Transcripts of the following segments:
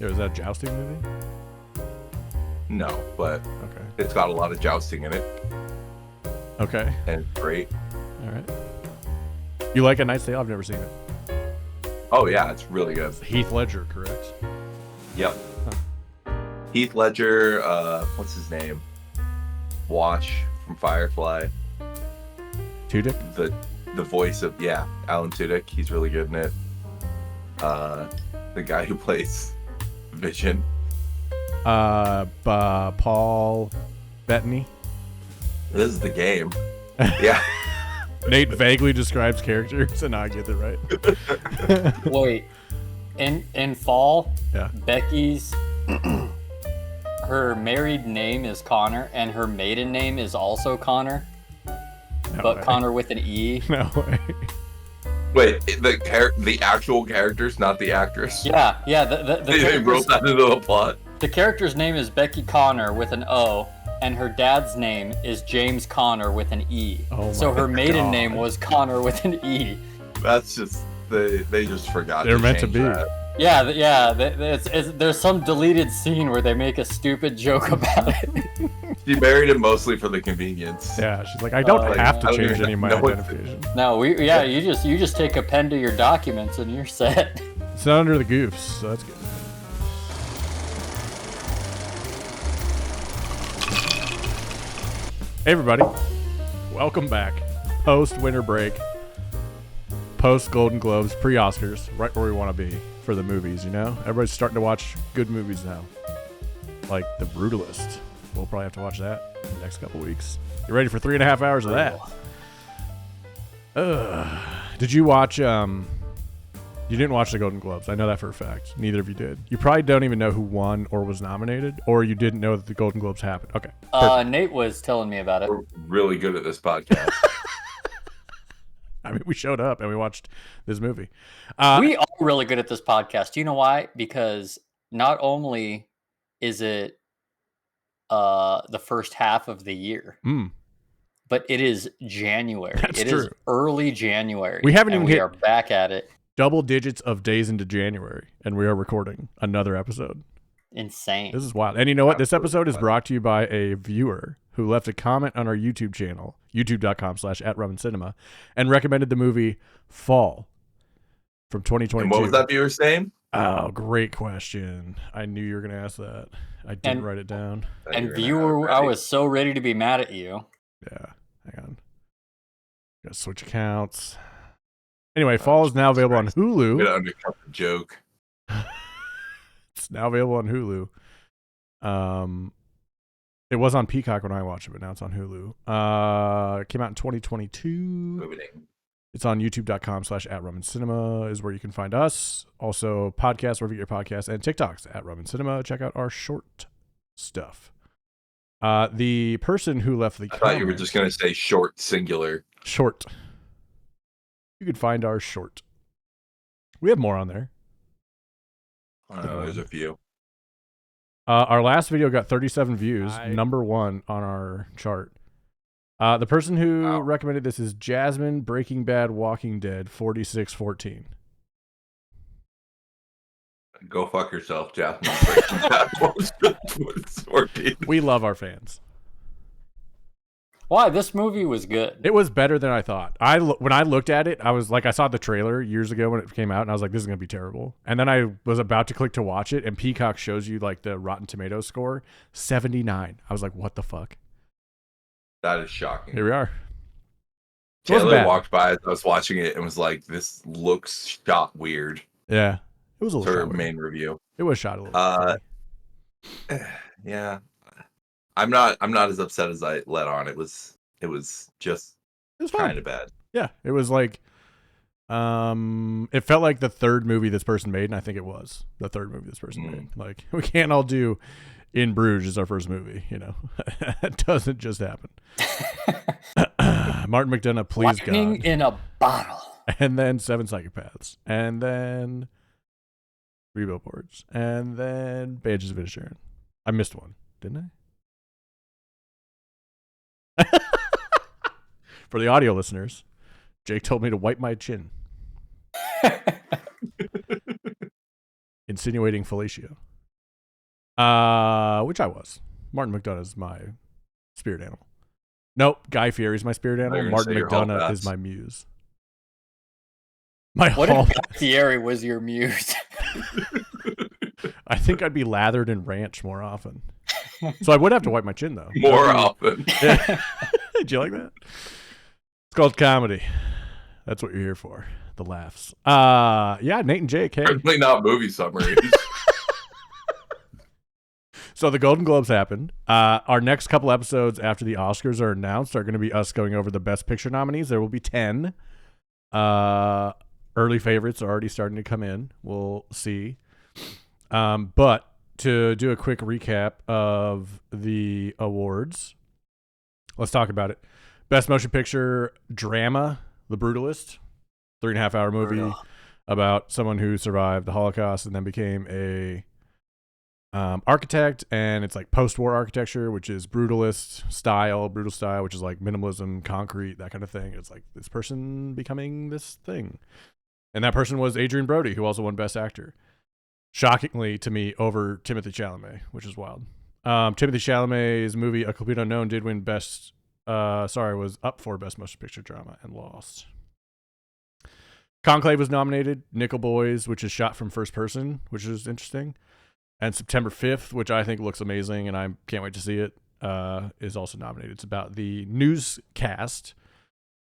Yeah, was that a jousting movie? No, but Okay. it's got a lot of jousting in it. Okay. And it's great. All right. You like A Knight's Tale? I've never seen it. Oh, yeah, it's really good. Heath Ledger, correct? Yep. Heath Ledger, what's his name? Wash from Firefly. Tudyk? The voice of, Alan Tudyk. He's really good in it. The guy who plays Vision. Paul Bettany? This is the game. Yeah. Nate vaguely describes characters and I get it right. Wait, in Fall, Yeah. Becky's her married name is Connor and her maiden name is also Connor, but way. Connor with an E. No way. Wait, the actual characters, not the actress. Yeah. The They wrote that into the plot. The character's name is Becky Connor with an O, and her dad's name is James Connor with an E. Oh so her my maiden God. name was Connor with an E. That's just they just forgot. They're to meant to change be. that. Yeah. There's some deleted scene where they make a stupid joke about it. She married him mostly for the convenience. Yeah, she's like, I don't have to I don't change even any of my know what- identification. No, you just take a pen to your documents and you're set. It's not under the goofs, so that's good. Hey everybody, welcome back. Post winter break, post Golden Globes, pre Oscars, right where we want to be for the movies. You know, everybody's starting to watch good movies now, like The Brutalist. We'll probably have to watch that in the next couple weeks. You ready for 3.5 hours of that? Did you watch? You didn't watch the Golden Globes. I know that for a fact. Neither of you did. You probably don't even know who won or was nominated, or you didn't know that the Golden Globes happened. Okay. Nate was telling me about it. We're really good at this podcast. I mean, we showed up and we watched this movie. We are really good at this podcast. Do you know why? Because not only is it the first half of the year, but it is January. That's It true. is early January. We haven't even we hit are back at it. double digits of days into January, and we are recording another episode. Insane. This is wild. And you know what? This episode is brought to you by a viewer who left a comment on our YouTube channel, youtube.com/@RumandCinema, and recommended the movie Fall from 2022. And what was that viewer's name? Oh, great question. I knew you were going to ask that. I didn't write it down. And viewer, I was so ready to be mad at you. Yeah, hang on. Got to switch accounts. Anyway, Fall is now available on I'm Hulu. gonna undercut the joke. It's now available on Hulu. It was on Peacock when I watched it, but now it's on Hulu. It came out in 2022. Moving. It's on youtube.com/@RumandCinema is where you can find us. Also, podcasts, wherever you get your podcasts, and TikToks @RumandCinema. Check out our short stuff. The person who left the I thought you were just gonna say short singular. short. You could find our short. We have more on there. I don't know, there's a few. Our last video got 37 views, number one on our chart. The person who recommended this is Jasmine Breaking Bad Walking Dead 4614. Go fuck yourself, Jasmine. We love our fans. Why? This movie was good. It was better than I thought. When I looked at it, I was like, I saw the trailer years ago when it came out, and I was like, this is going to be terrible. And then I was about to click to watch it, and Peacock shows you like the Rotten Tomatoes score, 79. I was like, what the fuck? That is shocking. Here we are. It wasn't Taylor bad. walked by as I was watching it and was like, this looks shot weird. Yeah. It was a little Her shot weird. main review. It was shot a little Yeah. I'm not as upset as I let on. It was just It was fun. kind of bad. Yeah. It was like, it felt like the third movie this person made, and I think it was the third movie this person made. Like, we can't all do In Bruges as our first movie, you know. It doesn't just happen. Martin McDonough, Please Lightning God. in a bottle. And then Seven Psychopaths. And then Three Billboards. And then Banshees of Inisherin. I missed one, didn't I? For the audio listeners, Jake told me to wipe my chin. Insinuating fellatio. Which I was. Martin McDonagh is my spirit animal. Nope, Guy Fieri is my spirit animal. Martin McDonagh is my muse. What if Guy Fieri was your muse? I think I'd be lathered in ranch more often. So I would have to wipe my chin, though. More often. Yeah. Did you like that? It's called comedy. That's what you're here for. The laughs. Yeah, Nate and Jake. Hey. Certainly not movie summaries. So the Golden Globes happened. Our next couple episodes after the Oscars are announced are going to be us going over the Best Picture nominees. There will be 10. Early favorites are already starting to come in. We'll see. But to do a quick recap of the awards, let's talk about it. Best Motion Picture Drama, The Brutalist, 3.5 hour movie about someone who survived the Holocaust and then became a architect, and it's like post-war architecture, which is brutal style, which is like minimalism, concrete, that kind of thing. It's like this person becoming this thing. And that person was Adrian Brody, who also won Best Actor. Shockingly to me, over Timothée Chalamet, which is wild. Timothée Chalamet's movie A Complete Unknown did win was up for Best Motion Picture Drama and lost. Conclave was nominated. Nickel Boys, which is shot from first person, which is interesting. And September 5th, which I think looks amazing and I can't wait to see it, is also nominated. It's about the newscast,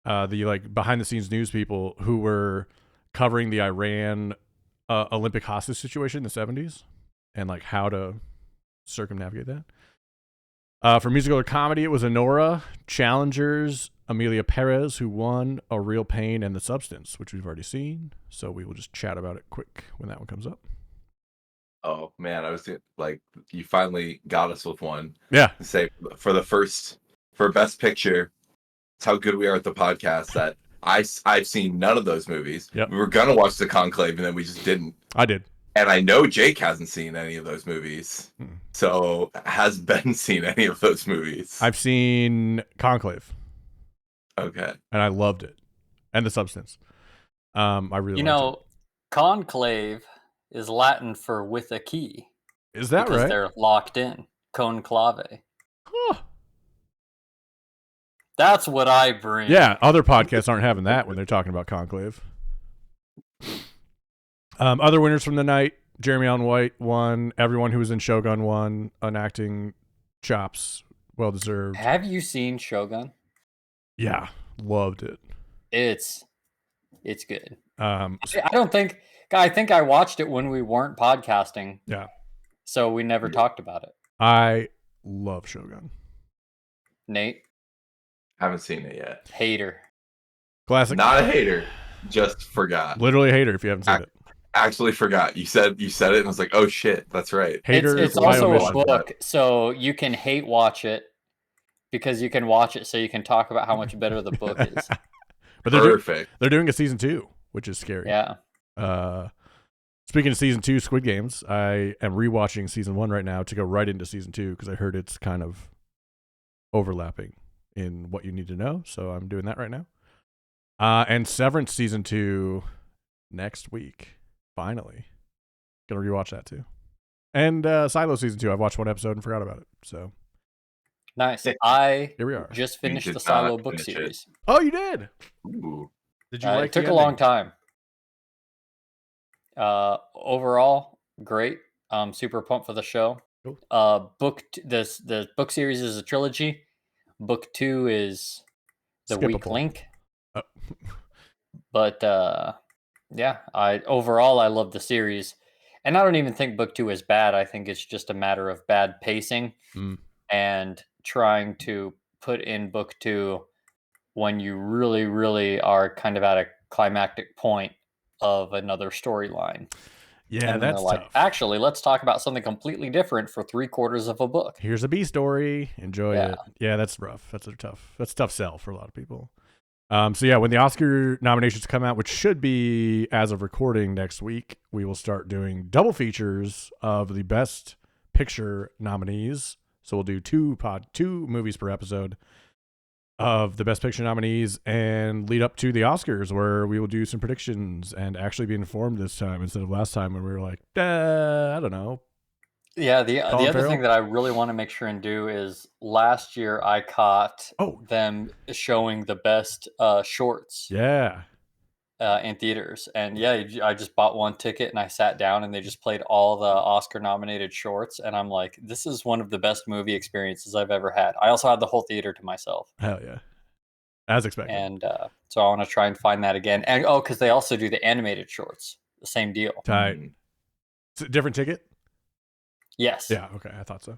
the like behind the scenes news people who were covering the Iran Olympic hostage situation in the 70s and like how to circumnavigate that. For musical or comedy, it was Anora, Challengers, Amelia Perez, who won A Real Pain and The Substance, which we've already seen. So we will just chat about it quick when that one comes up. Oh man, I was like, you finally got us with one. Yeah. Say for Best Picture, it's how good we are at the podcast that I've seen none of those movies. Yep. We were gonna watch The Conclave and then we just didn't. I did. And I know Jake hasn't seen any of those movies. So has Ben seen any of those movies? I've seen Conclave. Okay. And I loved it. And The Substance. I really liked it. Conclave is Latin for with a key. Is that because right? They're locked in. Conclave. Huh. That's what I bring. Yeah, other podcasts aren't having that when they're talking about Conclave. Other winners from the night: Jeremy Allen White won. Everyone who was in Shogun won. An acting chops, well deserved. Have you seen Shogun? Yeah, loved it. It's good. I think I watched it when we weren't podcasting. Yeah. So we never talked about it. I love Shogun. Nate? Haven't seen it yet. Hater. Classic. Not a hater. Just forgot. Literally a hater if you haven't seen it. Actually forgot. You said it and I was like, oh shit, that's right. Hater. It's also a book, so you can hate watch it because you can watch it so you can talk about how much better the book is. But they're doing a season 2, which is scary. Yeah. Speaking of season 2, Squid Games, I am rewatching season 1 right now to go right into season 2 because I heard it's kind of overlapping in what you need to know. So I'm doing that right now. And Severance season 2 next week. Finally. Gonna rewatch that too. And Silo season 2, I've watched one episode and forgot about it. So nice. I here we are. Just finished the Silo book series. Oh, you did? Ooh. Did you like it? Took a long time. Overall, great. Super pumped for the show. Cool. The book series is a trilogy. Book 2 is the weak link. Oh. But yeah, I love the series. And I don't even think book 2 is bad. I think it's just a matter of bad pacing and trying to put in book 2 when you really, really are kind of at a climactic point of another storyline. Yeah, and that's like, tough. actually, let's talk about something completely different for 3/4 of a book. Here's a B story. Enjoy it. Yeah, that's rough. That's a tough sell for a lot of people. So yeah, when the Oscar nominations come out, which should be as of recording next week, we will start doing double features of the Best Picture nominees. So we'll do two movies per episode of the Best Picture nominees and lead up to the Oscars, where we will do some predictions and actually be informed this time instead of last time when we were like, I don't know. Yeah, the Colin other Farrell? thing that I really want to make sure and do is last year I caught them showing the best shorts. Yeah. In theaters, and yeah, I just bought one ticket and I sat down and they just played all the Oscar-nominated shorts, and I'm like, this is one of the best movie experiences I've ever had. I also had the whole theater to myself. Hell yeah, as expected. And so I want to try and find that again. And because they also do the animated shorts, the same deal. Tight. It's a different ticket. Yes. Yeah. Okay, I thought so.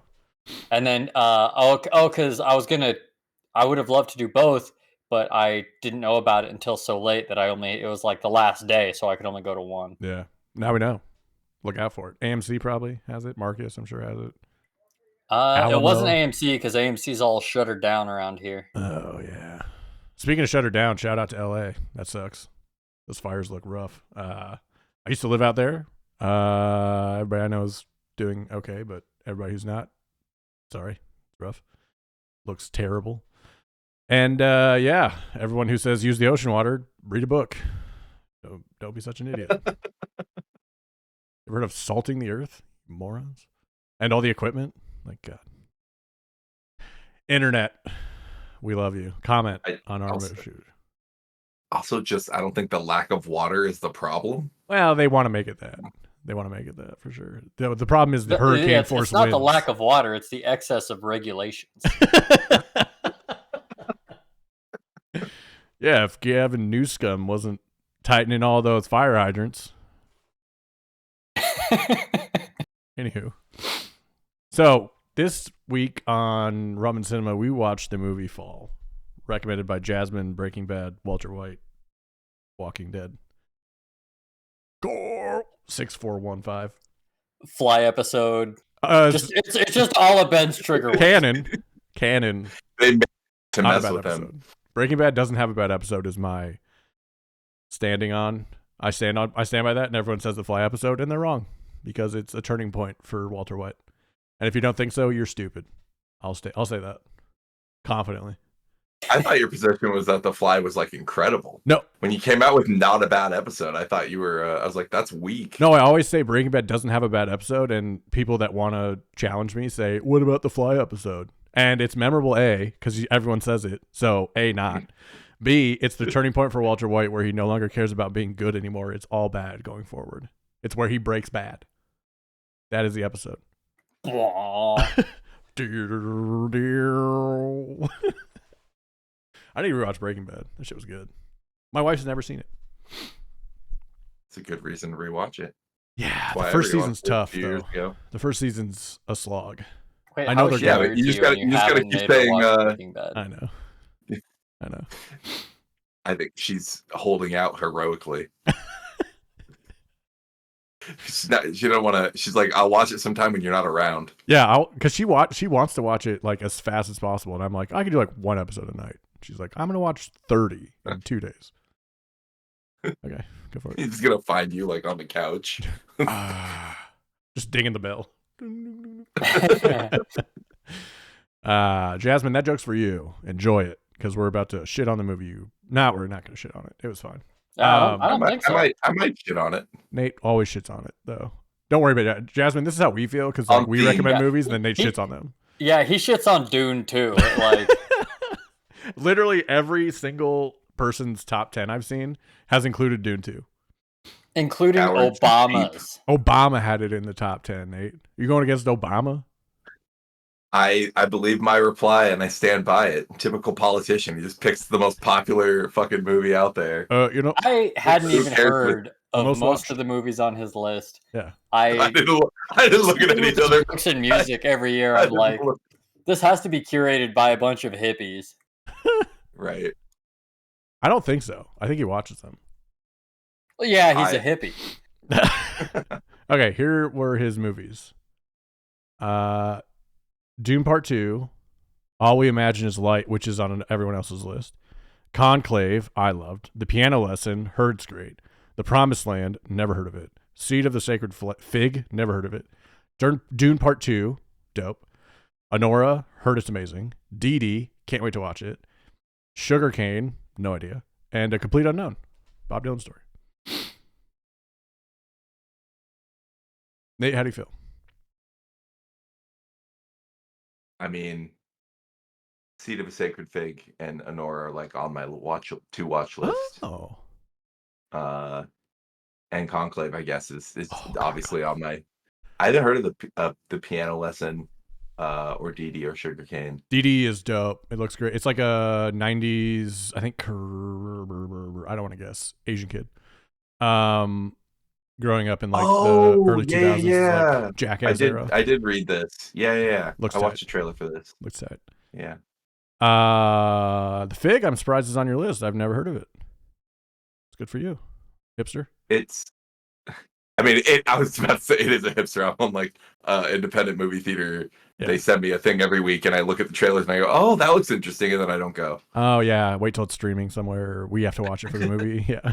And then because I would have loved to do both. But I didn't know about it until so late that it was like the last day, so I could only go to one. Yeah. Now we know. Look out for it. AMC probably has it. Marcus, I'm sure, has it. It wasn't AMC because AMC's all shuttered down around here. Oh, yeah. Speaking of shuttered down, shout out to LA. That sucks. Those fires look rough. I used to live out there. Everybody I know is doing okay, but everybody who's not, sorry, it's rough. Looks terrible. And yeah, everyone who says use the ocean water, read a book. Don't be such an idiot. Ever heard of salting the earth, morons? And all the equipment? Like God. Internet, we love you. Comment on our shoot. Also, just I don't think the lack of water is the problem. Well, they want to make it that. They want to make it that for sure. The problem is the hurricane force It's not winds. the lack of water; it's the excess of regulations. Yeah, if Gavin Newsom wasn't tightening all those fire hydrants. Anywho. So, this week on Rum and Cinema, we watched the movie Fall, recommended by Jasmine, Breaking Bad, Walter White, Walking Dead. 6415. Fly episode. It's just all of Ben's trigger words. Canon. They made to Not mess with episode. them. Breaking Bad doesn't have a bad episode is my standing on. I stand by that, and everyone says the Fly episode, and they're wrong because it's a turning point for Walter White. And if you don't think so, you're stupid. I'll say that confidently. I thought your position was that The Fly was like incredible. No. When you came out with not a bad episode, I thought you were, I was like, that's weak. No, I always say Breaking Bad doesn't have a bad episode, and people that want to challenge me say, what about the Fly episode? And it's memorable, A, because everyone says it, so A, not. B, it's the turning point for Walter White where he no longer cares about being good anymore. It's all bad going forward. It's where he breaks bad. That is the episode. I need to rewatch Breaking Bad. That shit was good. My wife's never seen it. It's a good reason to rewatch it. Yeah, the first season's tough, though. Ago. The first season's a slog. Wait, I know they're yeah, but you just gotta keep saying. I know. I think she's holding out heroically. She don't want to. She's like, I'll watch it sometime when you're not around. Yeah, because she wants to watch it like as fast as possible, and I'm like, I can do like one episode a night. She's like, I'm gonna watch 30 in 2 days. Okay, go for it. He's gonna find you like on the couch, just dinging the bell. Jasmine, that joke's for you. Enjoy it because we're about to shit on the movie. We're not gonna shit on it. It was fine. I don't think so. I might shit on it. Nate always shits on it, though. Don't worry about it. Jasmine, this is how we feel because we recommend movies and then Nate shits on them. Yeah, he shits on Dune too. Like literally every single person's top 10 I've seen has included Dune 2. Including Obama's. Obama had it in the top 10, Nate. You going against Obama? I believe my reply and I stand by it. Typical politician. He just picks the most popular fucking movie out there. I hadn't even heard of most of the movies on his list. Yeah. I didn't look at any other books and music every year. I'm like, this has to be curated by a bunch of hippies. Right. I don't think so. I think he watches them. Well, yeah, he's a hippie. Okay, here were his movies. Dune Part 2, All We Imagine Is Light, which is on everyone else's list. Conclave, I loved. The Piano Lesson, heard's great. The Promised Land, never heard of it. Seed of the Sacred Fig, never heard of it. Dune Part 2, dope. Honora, heard it's amazing. Dee Dee, can't wait to watch it. Sugarcane, no idea. And A Complete Unknown, Bob Dylan story. Nate, how do you feel? I mean, Seed of a Sacred Fig and Honora are like on my watch list. Oh. And Conclave, I guess, is obviously God. on my. I hadn't heard of the Piano Lesson, or Dee Dee or Sugarcane. Dee Dee is dope. It looks great. It's like a 90s, I think, I don't want to guess, Asian kid. Growing up in like the early 2000s, like Jackass era. I did read this. Yeah. Looks I tight. watched the trailer for this. Looks tight. Yeah. The Fig, I'm surprised is on your list. I've never heard of it. It's good for you, hipster. I was about to say it is a hipster. I'm on like independent movie theater. Yeah. They send me a thing every week, and I look at the trailers and I go, "Oh, that looks interesting," and then I don't go. Oh yeah, wait till it's streaming somewhere. We have to watch it for the movie. Yeah.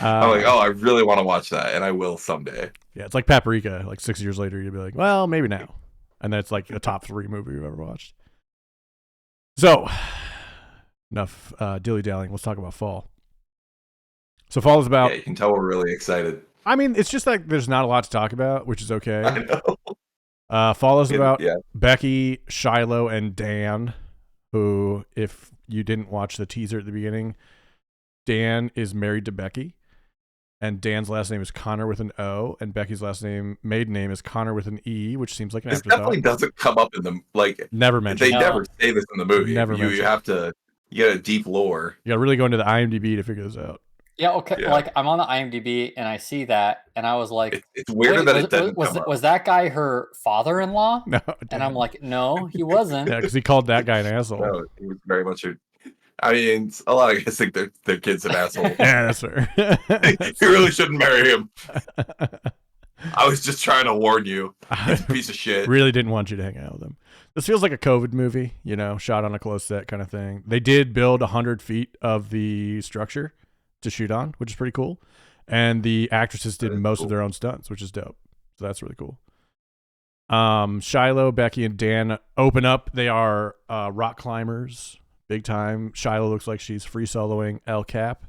I'm like, oh, I really want to watch that, and I will someday. Yeah, it's like Paprika. Like 6 years later, you'll be like, well, maybe now, and that's like a top 3 movie you've ever watched. So, enough dilly-dallying. Let's talk about fall. So fall is about. Yeah, you can tell we're really excited. I mean, it's just like there's not a lot to talk about, which is okay. I know. Fall is about Becky, Shiloh, and Dan, who, if you didn't watch the teaser at the beginning, Dan is married to Becky, and Dan's last name is Connor with an O, and Becky's maiden name is Connor with an E, which seems like an afterthought. Definitely doesn't come up in the Never mentioned. They never say this in the movie. Never mentioned. You have to get a deep lore. You got to really go into the IMDb to figure this out. Yeah, okay. Yeah. Like I'm on the IMDb and I see that, and I was like, "It's weird that it doesn't come up." Was that guy her father-in-law? No, and I'm like, no, he wasn't. Yeah, because he called that guy an asshole. No, he was very much I mean, a lot of guys think their kid's an asshole. Yeah, that's fair. You really shouldn't marry him. I was just trying to warn you. He's a piece of shit. Really didn't want you to hang out with him. This feels like a COVID movie, shot on a closed set kind of thing. They did build 100 feet of the structure to shoot on, which is pretty cool. And the actresses did most of their own stunts, which is dope. So that's really cool. Shiloh, Becky, and Dan open up. They are rock climbers, big time. Shiloh looks like she's free soloing El Cap,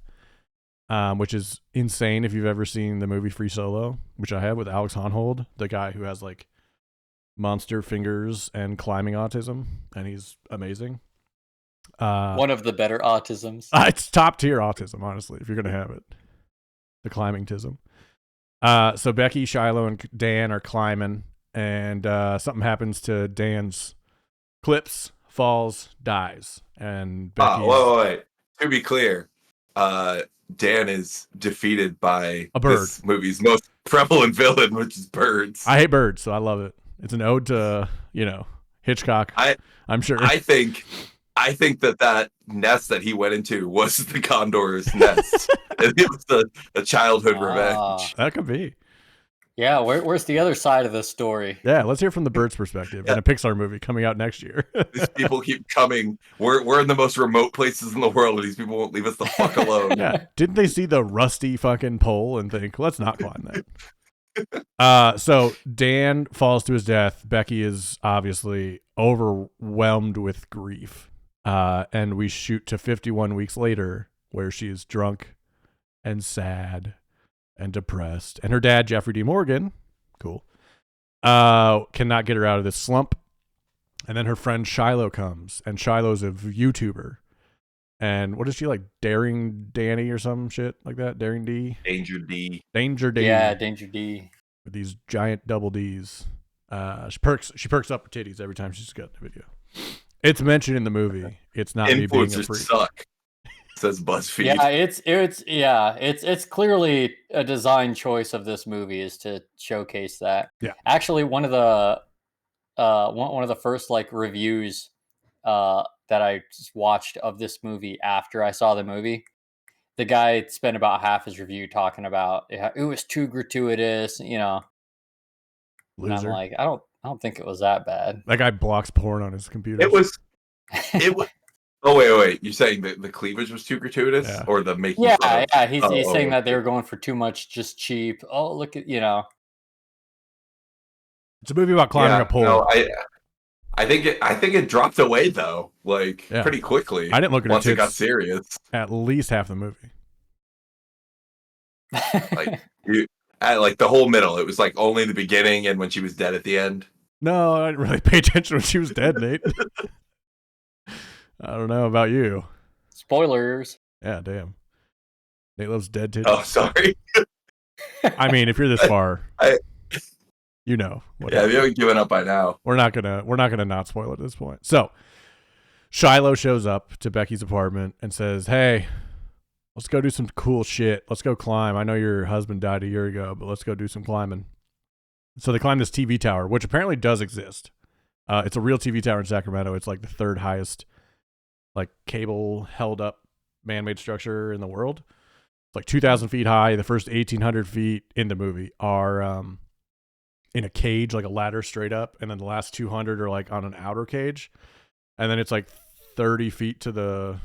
which is insane if you've ever seen the movie Free Solo, which I have with Alex Honnold, the guy who has like monster fingers and climbing autism, and he's amazing. One of the better autisms. It's top tier autism, honestly, if you're gonna have it. The climbing-tism. So Becky, Shiloh, and Dan are climbing, and something happens to Dan's clips, falls, dies, and Becky. Wait. To be clear, Dan is defeated by a bird. This movie's most prevalent villain, which is birds. I hate birds, so I love it. It's an ode to Hitchcock. I'm sure. I think that nest that he went into was the condor's nest. It was a childhood revenge. That could be. Yeah, where's the other side of this story? Yeah, let's hear from the bird's perspective in a Pixar movie coming out next year. These people keep coming. We're in the most remote places in the world, and these people won't leave us the fuck alone. Yeah, didn't they see the rusty fucking pole and think, let's not climb that? So Dan falls to his death. Becky is obviously overwhelmed with grief. And we shoot to 51 weeks later, where she is drunk and sad and depressed. And her dad, Jeffrey D. Morgan, cool, cannot get her out of this slump. And then her friend Shiloh comes, and Shiloh's a YouTuber. And what is she, like, Daring Danny or some shit like that? Daring D? Danger D. Danger D. Yeah, Danger D. With these giant double Ds. She perks up her titties every time she's got the video. It's mentioned in the movie. It's not me being a freak. Suck, says BuzzFeed. Yeah, it's clearly a design choice of this movie is to showcase that. Yeah. Actually, one of the first like reviews that I just watched of this movie after I saw the movie, the guy spent about half his review talking about it was too gratuitous, Loser. And I'm like, I don't think it was that bad. That guy blocks porn on his computer. It was. Oh wait! You're saying that the cleavage was too gratuitous, or the making? Yeah. He's saying that they were going for too much, just cheap. Oh, look at It's a movie about climbing a pole. No, I think it dropped away though, pretty quickly. I didn't look at once it got serious. At least half the movie. At the whole middle, it was like only the beginning and when she was dead at the end. No, I didn't really pay attention when she was dead, Nate. I don't know about you. Spoilers. Yeah, damn. Nate loves dead titties. Oh, sorry. I mean, if you're this far, you know. Yeah, we haven't given up by now. We're not gonna not spoil it at this point. So Shiloh shows up to Becky's apartment and says, "Hey, let's go do some cool shit. Let's go climb. I know your husband died a year ago, but let's go do some climbing." So they climb this TV tower, which apparently does exist. It's a real TV tower in Sacramento. It's like the third highest, like cable held up man-made structure in the world. It's like 2,000 feet high. The first 1,800 feet in the movie are in a cage, like a ladder straight up, and then the last 200 are like on an outer cage, and then it's like 30 feet to the,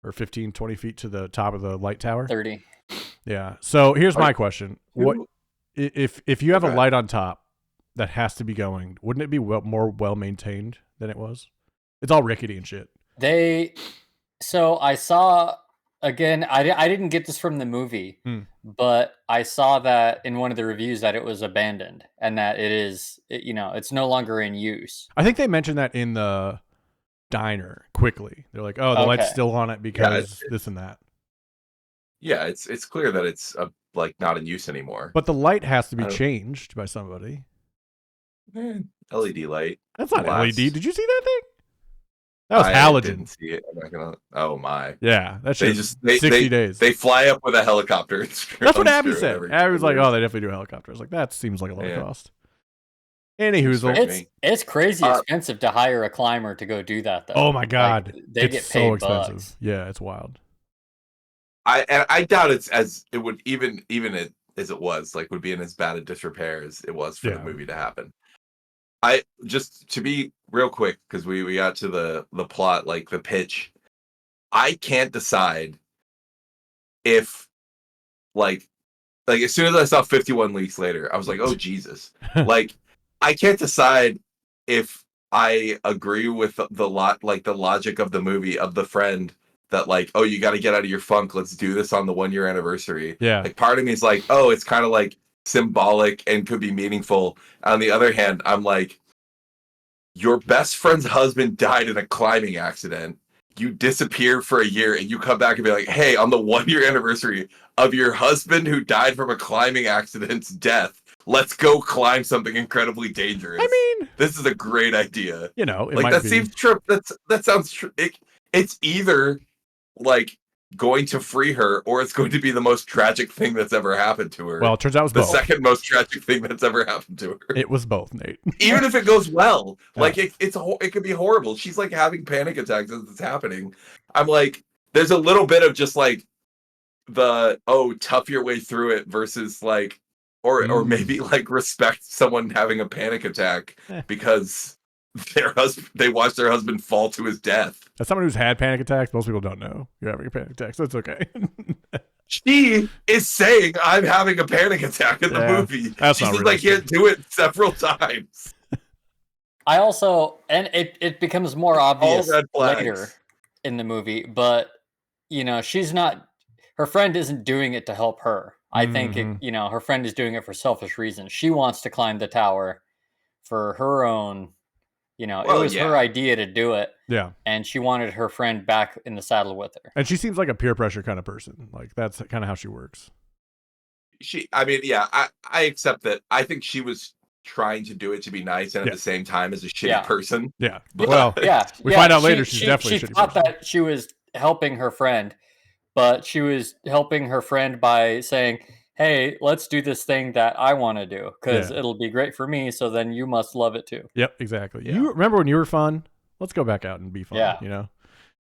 or 15, 20 feet to the top of the light tower. 30. Yeah. So here's my question: what if you have a light on top that has to be going? Wouldn't it be more well maintained than it was? It's all rickety and shit. So I saw, again, I didn't get this from the movie, but I saw that in one of the reviews that it was abandoned and that it's no longer in use. I think they mentioned that in the diner quickly. They're like, "Oh, the light's still on it because this and that." Yeah, it's clear that it's like not in use anymore. But the light has to be changed by somebody. LED light. That's not LED. Did you see that thing? That was halogen. I didn't see it. I'm not gonna. Oh my. Yeah, that's just 60 days. They fly up with a helicopter. That's what Abby said. Abby was like, "Oh, they definitely do a helicopter." I was like, "That seems like a lot of cost." Anywho, it's crazy expensive to hire a climber to go do that, though. Oh my god, like, they get paid so expensive. Bucks. Yeah, it's wild. I doubt it would even as it was would be in as bad a disrepair as it was for the movie to happen. I just to be real quick because we got to the plot, like the pitch. I can't decide if like as soon as I saw 51 Weeks Later, I was like, oh Jesus. I can't decide if I agree with the logic of the movie of the friend that oh, you got to get out of your funk. Let's do this on the 1 year anniversary. Yeah. Part of me is like, oh, it's kind of symbolic and could be meaningful. On the other hand, I'm like, your best friend's husband died in a climbing accident. You disappear for a year and you come back and be like, hey, on the 1 year anniversary of your husband who died from a climbing accident's death, let's go climb something incredibly dangerous. I mean, this is a great idea. You know, it might that be. seems true. That sounds true. It's either going to free her or it's going to be the most tragic thing that's ever happened to her. Well, it turns out it was the both. second most tragic thing that's ever happened to her. It was both, Nate. Even if it goes well, it could be horrible. She's having panic attacks as it's happening. I'm like, there's a little bit of just the tough your way through it versus or maybe respect someone having a panic attack because they watched their husband fall to his death. As someone who's had panic attacks, most people don't know you're having a panic attack, so it's okay. She is saying I'm having a panic attack in the movie. She says I can't do it several times. I also, and it becomes more obvious later in the movie, but she's not. Her friend isn't doing it to help her. I think her friend is doing it for selfish reasons. She wants to climb the tower for her own. It was her idea to do it. Yeah. And she wanted her friend back in the saddle with her. And she seems like a peer pressure kind of person. That's kind of how she works. I accept that. I think she was trying to do it to be nice and at the same time as a shitty person. Yeah. But, we find out later she's definitely a shitty person. She thought that she was helping her friend, but she was helping her friend by saying, hey, let's do this thing that I want to do because it'll be great for me. So then you must love it too. Yep, exactly. Yeah. You remember when you were fun? Let's go back out and be fun. Yeah.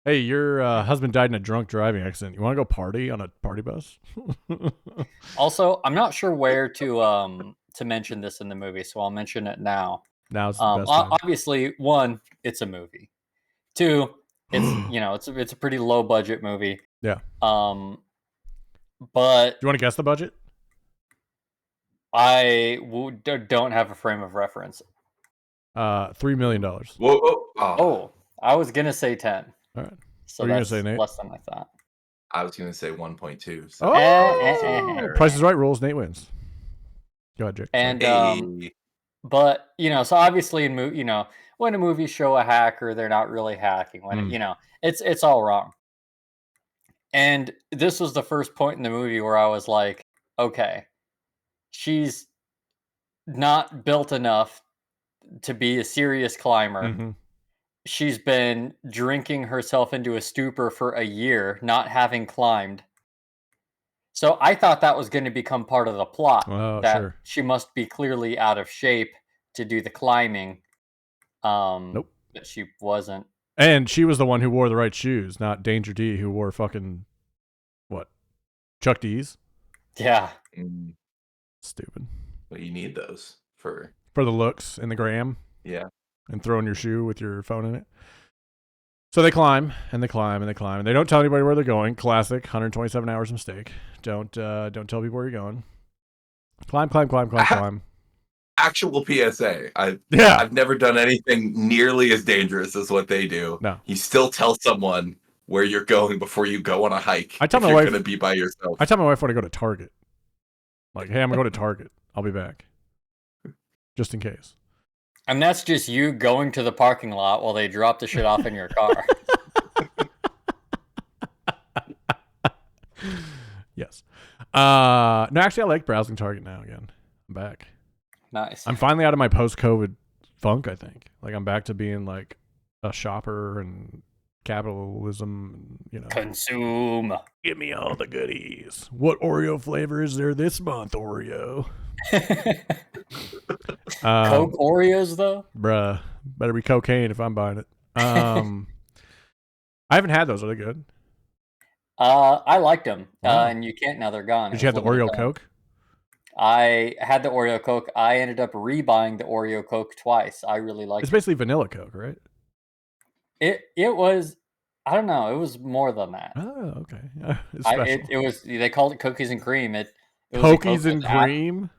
Hey, your husband died in a drunk driving accident. You want to go party on a party bus? Also, I'm not sure where to mention this in the movie, so I'll mention it now. Now's the best time. Obviously, one, it's a movie. Two, it's it's a pretty low budget movie. Yeah. But do you want to guess the budget? I don't have a frame of reference. $3 million. Whoa. I was gonna say 10. All right. So that's gonna say, Nate? Less than I thought. I was gonna say 1.2. So. Oh, Price is Right rules. Nate wins. Go ahead, Jake. And But, so obviously when a movie show a hacker, they're not really hacking. When it's all wrong. And this was the first point in the movie where I was like, okay, she's not built enough to be a serious climber. Mm-hmm. She's been drinking herself into a stupor for a year, not having climbed. So I thought that was going to become part of the plot. Sure. She must be clearly out of shape to do the climbing. Nope. But she wasn't. And she was the one who wore the right shoes, not Danger D, who wore fucking, what, Chuck D's? Yeah. Stupid. But you need those for the looks and the gram. Yeah. And throwing your shoe with your phone in it. So they climb, and they climb, and they climb, and they don't tell anybody where they're going. Classic 127 hours mistake. Don't tell people where you're going. Climb. Actual PSA. I've never done anything nearly as dangerous as what they do. No. You still tell someone where you're going before you go on a hike. I tell my wife wife you're going to be by yourself. I tell my wife when I go to Target. Like, hey, I'm going to go to Target. I'll be back. Just in case. And that's just you going to the parking lot while they drop the shit off in your car. Yes. No, actually, I like browsing Target now again. I'm back. Nice. I'm finally out of my post-COVID funk, I think. Like, I'm back to being, like, a shopper and capitalism, Consume. Give me all the goodies. What Oreo flavor is there this month, Oreo? Coke Oreos, though? Bruh. Better be cocaine if I'm buying it. I haven't had those. Are they good? I liked them. And you can't now. They're gone. Did you have the Oreo Coke? I had the Oreo Coke. I ended up rebuying the Oreo Coke twice. I really liked it. It's basically vanilla Coke, right? It was, I don't know. It was more than that. Oh, okay. It's special. It was, they called it cookies and cream. It Cookies and cream?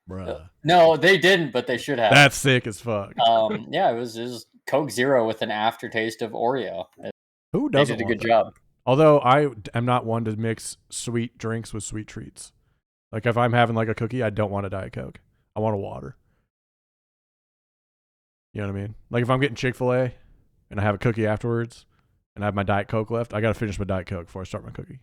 Bruh. No, they didn't, but they should have. That's sick as fuck. Yeah, it was Coke Zero with an aftertaste of Oreo. Who doesn't? They did a good job. Although I am not one to mix sweet drinks with sweet treats. Like if I'm having like a cookie, I don't want a Diet Coke. I want a water. You know what I mean? Like if I'm getting Chick-fil-A and I have a cookie afterwards and I have my Diet Coke left, I got to finish my Diet Coke before I start my cookie.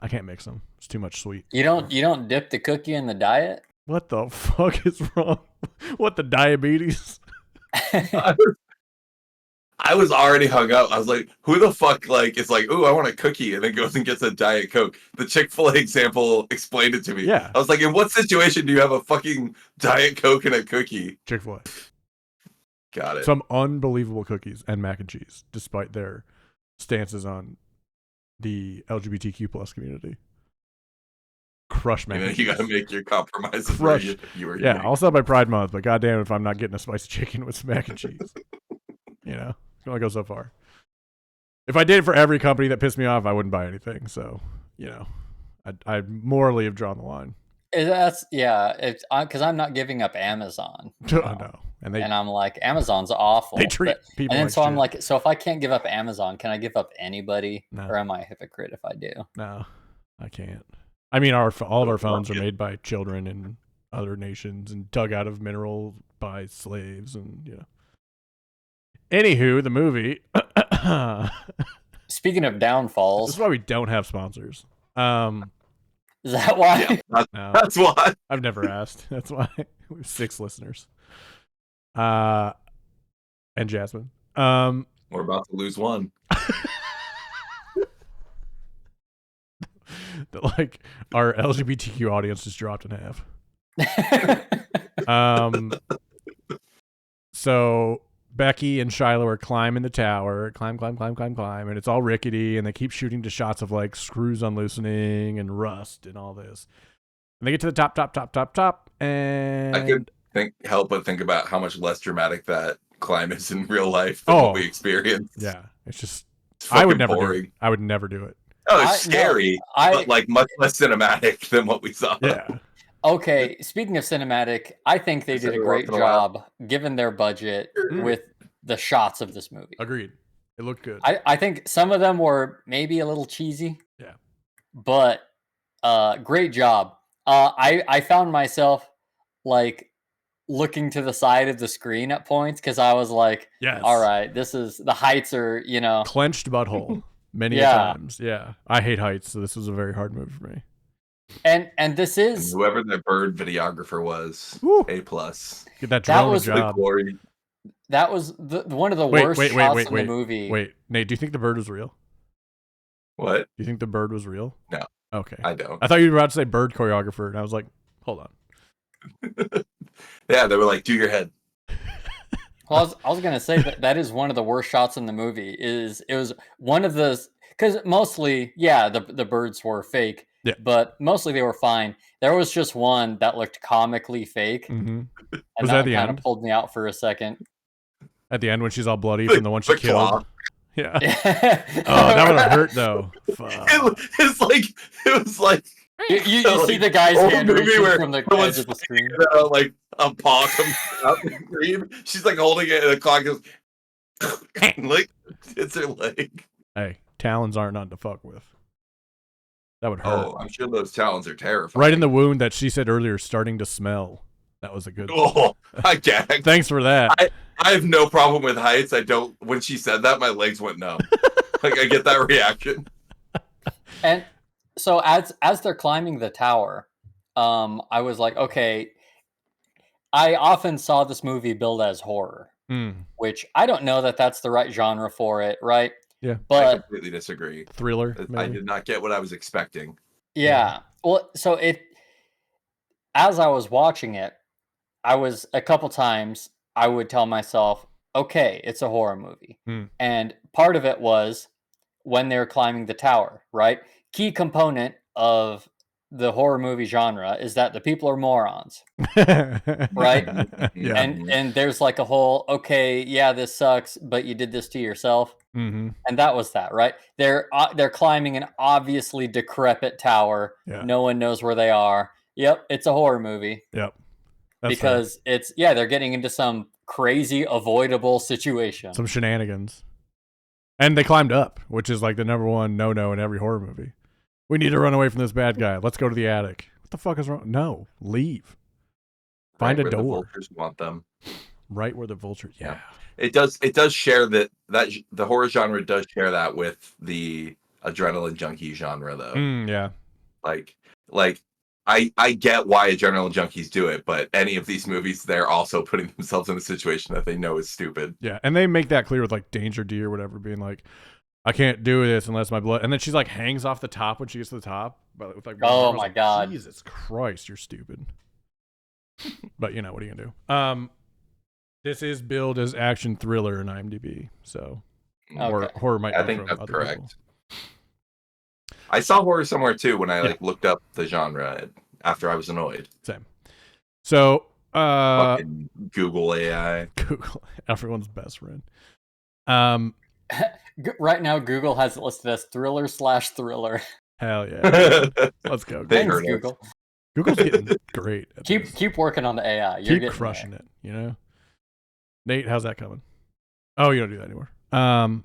I can't mix them. It's too much sweet. You don't dip the cookie in the diet? What the fuck is wrong? What, the diabetes? I was already hung up. I was like, who the fuck is like, ooh, I want a cookie, and then goes and gets a Diet Coke. The Chick-fil-A example explained it to me. Yeah. I was like, in what situation do you have a fucking Diet Coke and a cookie? Chick-fil-A. Got it. Some unbelievable cookies and mac and cheese, despite their stances on the LGBTQ plus community. Crush mac and cheese. You got to make your compromises. Crush. Yeah, I'll sell by Pride Month, but goddamn if I'm not getting a spicy chicken with some mac and cheese. Can only go so far. If I did it for every company that pissed me off, I wouldn't buy anything. So, I morally have drawn the line. It's because I'm not giving up Amazon. No, and I'm like, Amazon's awful. They treat people. And then like so shit. I'm like, so if I can't give up Amazon, can I give up anybody, No. or am I a hypocrite if I do? No, I can't. I mean, all of our phones are made by children in other nations and dug out of mineral by slaves, and Anywho, the movie. Speaking of downfalls, This is why we don't have sponsors. Is that why? Yeah, No, that's why. I've never asked. That's why we have 6 listeners. And Jasmine. We're about to lose one. Our LGBTQ audience just dropped in half. So Becky and Shiloh are climbing the tower, climb, and it's all rickety, and they keep shooting to shots of like screws unloosening and rust and all this. And they get to the top, and I could help but think about how much less dramatic that climb is in real life than what we experience. Yeah, it's just I would never boring. do it. I would never do it. Oh, it's scary, but like much less cinematic than what we saw. Yeah. Okay, speaking of cinematic, I think they did a great job, given their budget, with the shots of this movie. Agreed. It looked good. I think some of them were maybe a little cheesy. Yeah. But great job. I found myself like looking to the side of the screen at points because I was like, yes, all right, this is the heights are, clenched butthole many times. Yeah, I hate heights, so this was a very hard move for me. And this is and whoever the bird videographer was, A+. Get that drone was job. That was one of the worst shots in the movie. Wait, Nate, do you think the bird was real? What? Do you think the bird was real? No. Okay. I don't. I thought you were about to say bird choreographer, and I was like, hold on. Yeah, they were like, do your head. Well, I was gonna say that is one of the worst shots in the movie. It was one of those because mostly, the birds were fake, but mostly they were fine. There was just one that looked comically fake, and was that kind of pulled me out for a second. At the end, when she's all bloody from the one she killed. Claw. Yeah. Oh, that would have hurt though. It was like you see the guy's hand reaching from the edge of the screen. Like a paw comes out the screen. She's like holding it, and the claw goes like it's her leg. Hey, talons aren't nothing to fuck with. That would hurt. Oh, I'm sure those talons are terrifying. Right in the wound that she said earlier, starting to smell. That was a good one. Oh, I gagged. Thanks for that. I have no problem with heights. I don't. When she said that, my legs went numb. Like I get that reaction. And so as they're climbing the tower, I was like, okay. I often saw this movie billed as horror, which I don't know that that's the right genre for it, right? Yeah, but I completely disagree. Thriller. Maybe? I did not get what I was expecting. Yeah. Well, so as I was watching it, a couple times I would tell myself, okay, it's a horror movie. And part of it was when they're climbing the tower, right? Key component of the horror movie genre is that the people are morons, right? Yeah. And there's like a whole, okay, yeah, this sucks, but you did this to yourself. And that was that, right? They're climbing an obviously decrepit tower. Yeah. No one knows where they are. Yep, it's a horror movie. Yep. That's because fair. They're getting into some crazy avoidable situation. Some shenanigans. And they climbed up, which is like the number one no-no in every horror movie. We need to run away from this bad guy. Let's go to the attic. What the fuck is wrong? No, leave. Find a door. The vultures want them. Right where the vultures. Yeah. It does share that the horror genre does share that with the adrenaline junkie genre though. Yeah. Like I get why adrenaline junkies do it, but any of these movies, they're also putting themselves in a situation that they know is stupid. Yeah, and they make that clear with like Danger D or whatever, being like, I can't do this unless my blood. And then she's like hangs off the top when she gets to the top. But with like, oh my god, Jesus Christ, you're stupid. But you know what are you gonna do? This is billed as action thriller in IMDb, so horror might. I think that's correct. People. I saw horror somewhere too when I looked up the genre after I was annoyed. Same. So fucking Google AI. Google, everyone's best friend. Right now, Google has it listed as thriller/thriller. Hell yeah! Let's go. Thanks, Google. Google's getting great. Keep working on the AI. You're keep crushing it. You know, Nate, how's that coming? Oh, you don't do that anymore. Been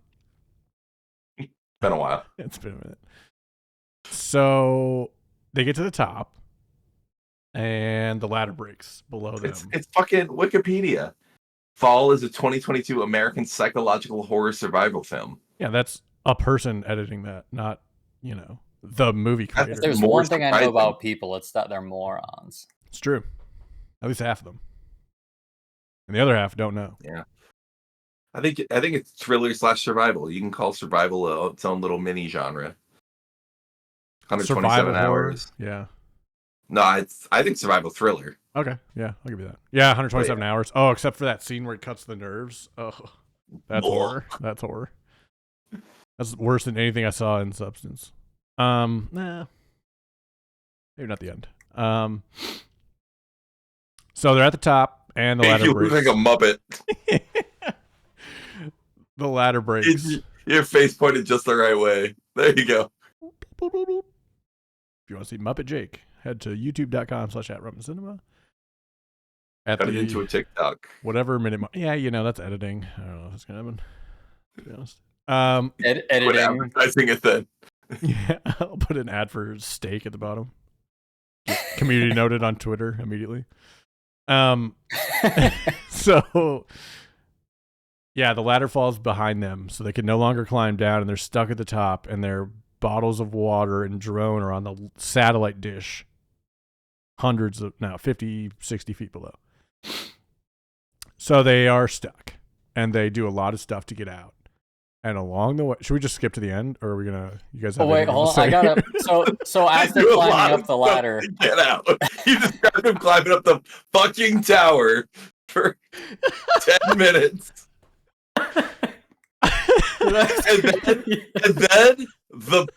a while. It's been a minute. So they get to the top, and the ladder breaks below them. It's fucking Wikipedia. Fall is a 2022 American psychological horror survival film. Yeah, that's a person editing that, not, the movie creator. If there's one thing I know about people, it's that they're morons. It's true. At least half of them. And the other half don't know. Yeah. I think it's thriller/survival. You can call survival its own little mini genre. 127 hours. Yeah. No, I think survival thriller. Okay. Yeah, I'll give you that. Yeah, 127 hours. Oh, except for that scene where it cuts the nerves. Oh, that's horror. That's horror. That's worse than anything I saw in Substance. Nah. Maybe not the end. So they're at the top, and the ladder breaks. You look like a Muppet. The ladder breaks. Your face pointed just the right way. There you go. If you want to see Muppet Jake, head to youtube.com/@Rumpcinema. Cut it into a TikTok. Whatever minute. Yeah, that's editing. I don't know if it's going to happen, to be honest. Editing. Quit advertising it then. Yeah, I'll put an ad for steak at the bottom. Community noted on Twitter immediately. So yeah, the ladder falls behind them, so they can no longer climb down, and they're stuck at the top, and their bottles of water and drone are on the satellite dish 50, 60 feet below. So they are stuck, and they do a lot of stuff to get out. And along the way, should we just skip to the end, or are we gonna? You guys have? Wait, hold on. I gotta. So as they're climbing up the ladder, get out. You described them climbing up the fucking tower for 10 minutes. and then the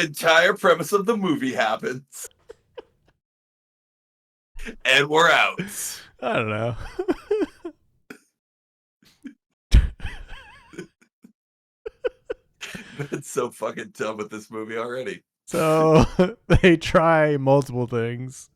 entire premise of the movie happens, and we're out. I don't know. That's so fucking dumb with this movie already. So they try multiple things.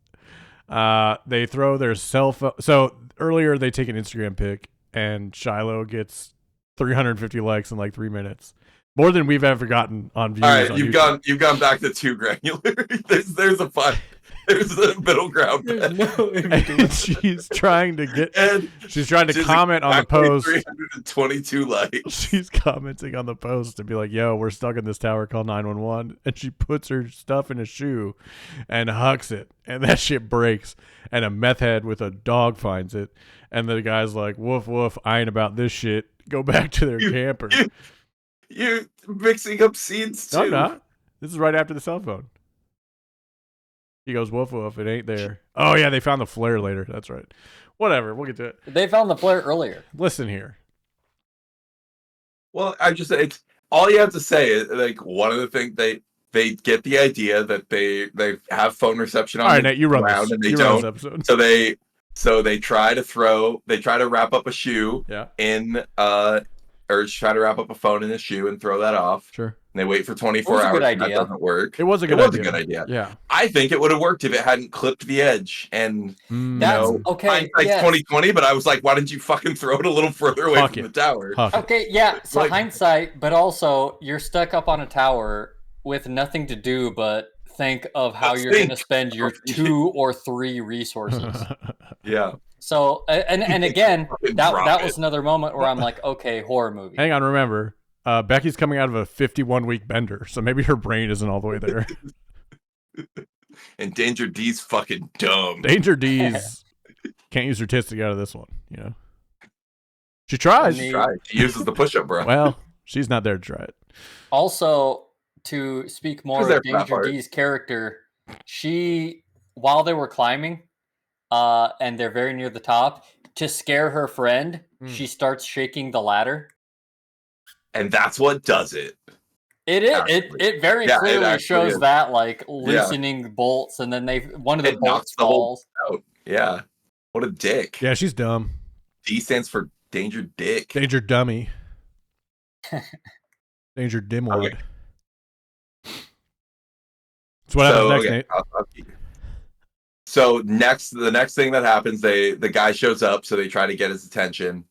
They throw their cell phone. So earlier they take an Instagram pic, and Shiloh gets 350 likes in like 3 minutes, more than we've ever gotten on views. All right, on you've gone back to too granular. There's a middle ground. And she's trying to comment on the post. 322 likes. She's commenting on the post to be like, "Yo, we're stuck in this tower, call 911." And she puts her stuff in a shoe and hucks it, and that shit breaks. And a meth head with a dog finds it, and the guy's like, "Woof woof, I ain't about this shit." Go back to their camper. You're mixing up scenes too. No, I'm not. This is right after the cell phone. He goes, "Woof woof, it ain't there." Oh yeah, they found the flare later. That's right. Whatever, we'll get to it. They found the flare earlier. Listen here. Well, it's all you have to say is like one of the things they get the idea that they have phone reception on the ground and they don't. So they try to wrap up a shoe in or try to wrap up a phone in a shoe and throw that off. Sure. And they wait for 24 hours and that doesn't work. It was a good idea. Yeah. I think it would have worked if it hadn't clipped the edge. And okay. Hindsight's 2020, but I was like, why didn't you fucking throw it a little further away from the tower? Okay, yeah. So hindsight, but also you're stuck up on a tower with nothing to do but think of how you're going to spend your 2 or 3 resources. Yeah. So and again, that was another moment where I'm like, okay, horror movie. Hang on, remember, Becky's coming out of a 51-week bender, so maybe her brain isn't all the way there. And Danger D's fucking dumb. Danger D's can't use her tits to get out of this one, you know. She tries. She uses the push-up bra. Well, she's not there to try it. Also, to speak more of Danger D's character, while they were climbing, and they're very near the top, to scare her friend, she starts shaking the ladder. And that's what does it. It very clearly shows that, like, loosening bolts, and then one of the bolts falls. Out. Yeah. What a dick. Yeah, she's dumb. D stands for Danger Dick. Danger Dummy. Danger Dimwad. Okay. So what happens next, Nate? So the next thing that happens, the guy shows up, so they try to get his attention.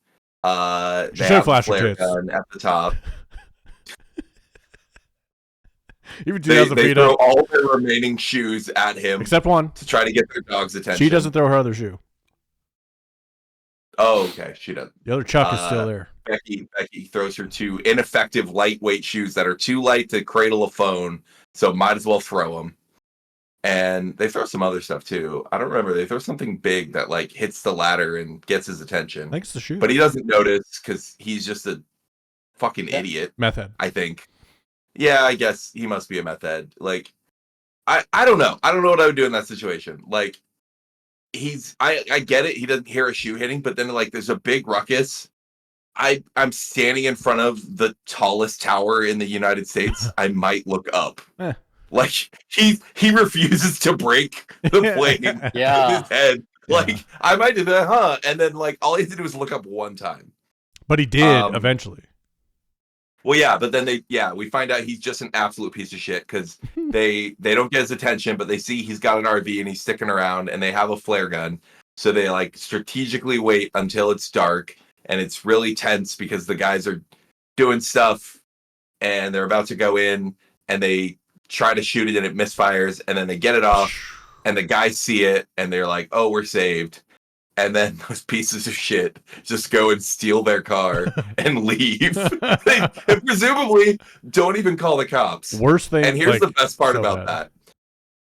They have a flare gun at the top. Even they throw all their remaining shoes at him, except one, to try to get their dog's attention. She doesn't throw her other shoe. Oh, okay, she doesn't. The other Chuck is still there. Becky throws her 2 ineffective lightweight shoes that are too light to cradle a phone, so might as well throw them. And they throw some other stuff too. I don't remember. They throw something big that like hits the ladder and gets his attention. I think it's the shoe. But he doesn't notice because he's just a fucking idiot. Meth head. I think. Yeah, I guess he must be a meth head. Like, I don't know. I don't know what I would do in that situation. Like, I get it. He doesn't hear a shoe hitting, but then like there's a big ruckus. I'm standing in front of the tallest tower in the United States. I might look up. Like he refuses to break the plane in his head. Like I might do that, and then like all he had to do was look up one time. But he did eventually. Well, yeah, but then we find out he's just an absolute piece of shit because they don't get his attention, but they see he's got an RV and he's sticking around, and they have a flare gun, so they like strategically wait until it's dark, and it's really tense because the guys are doing stuff, and they're about to go in, and they try to shoot it and it misfires, and then they get it off, and the guys see it, and they're like, "Oh, we're saved." and then those pieces of shit just go and steal their car and leave. And presumably don't even call the cops. Worst thing. And here's the best part so about bad. that.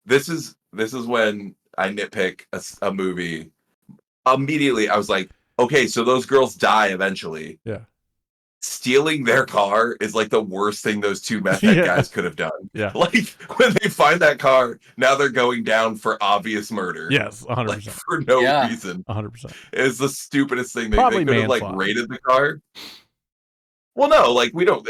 This is when I nitpick a movie. Immediately, I was like, okay, so those girls die eventually. Yeah. Stealing their car is like the worst thing those two meth head guys could have done. Yeah. Like when they find that car, now they're going down for obvious murder. Yes, 100%. Like, for no reason. 100%. It's the stupidest thing. They could have like raided the car. Well, no, like we don't.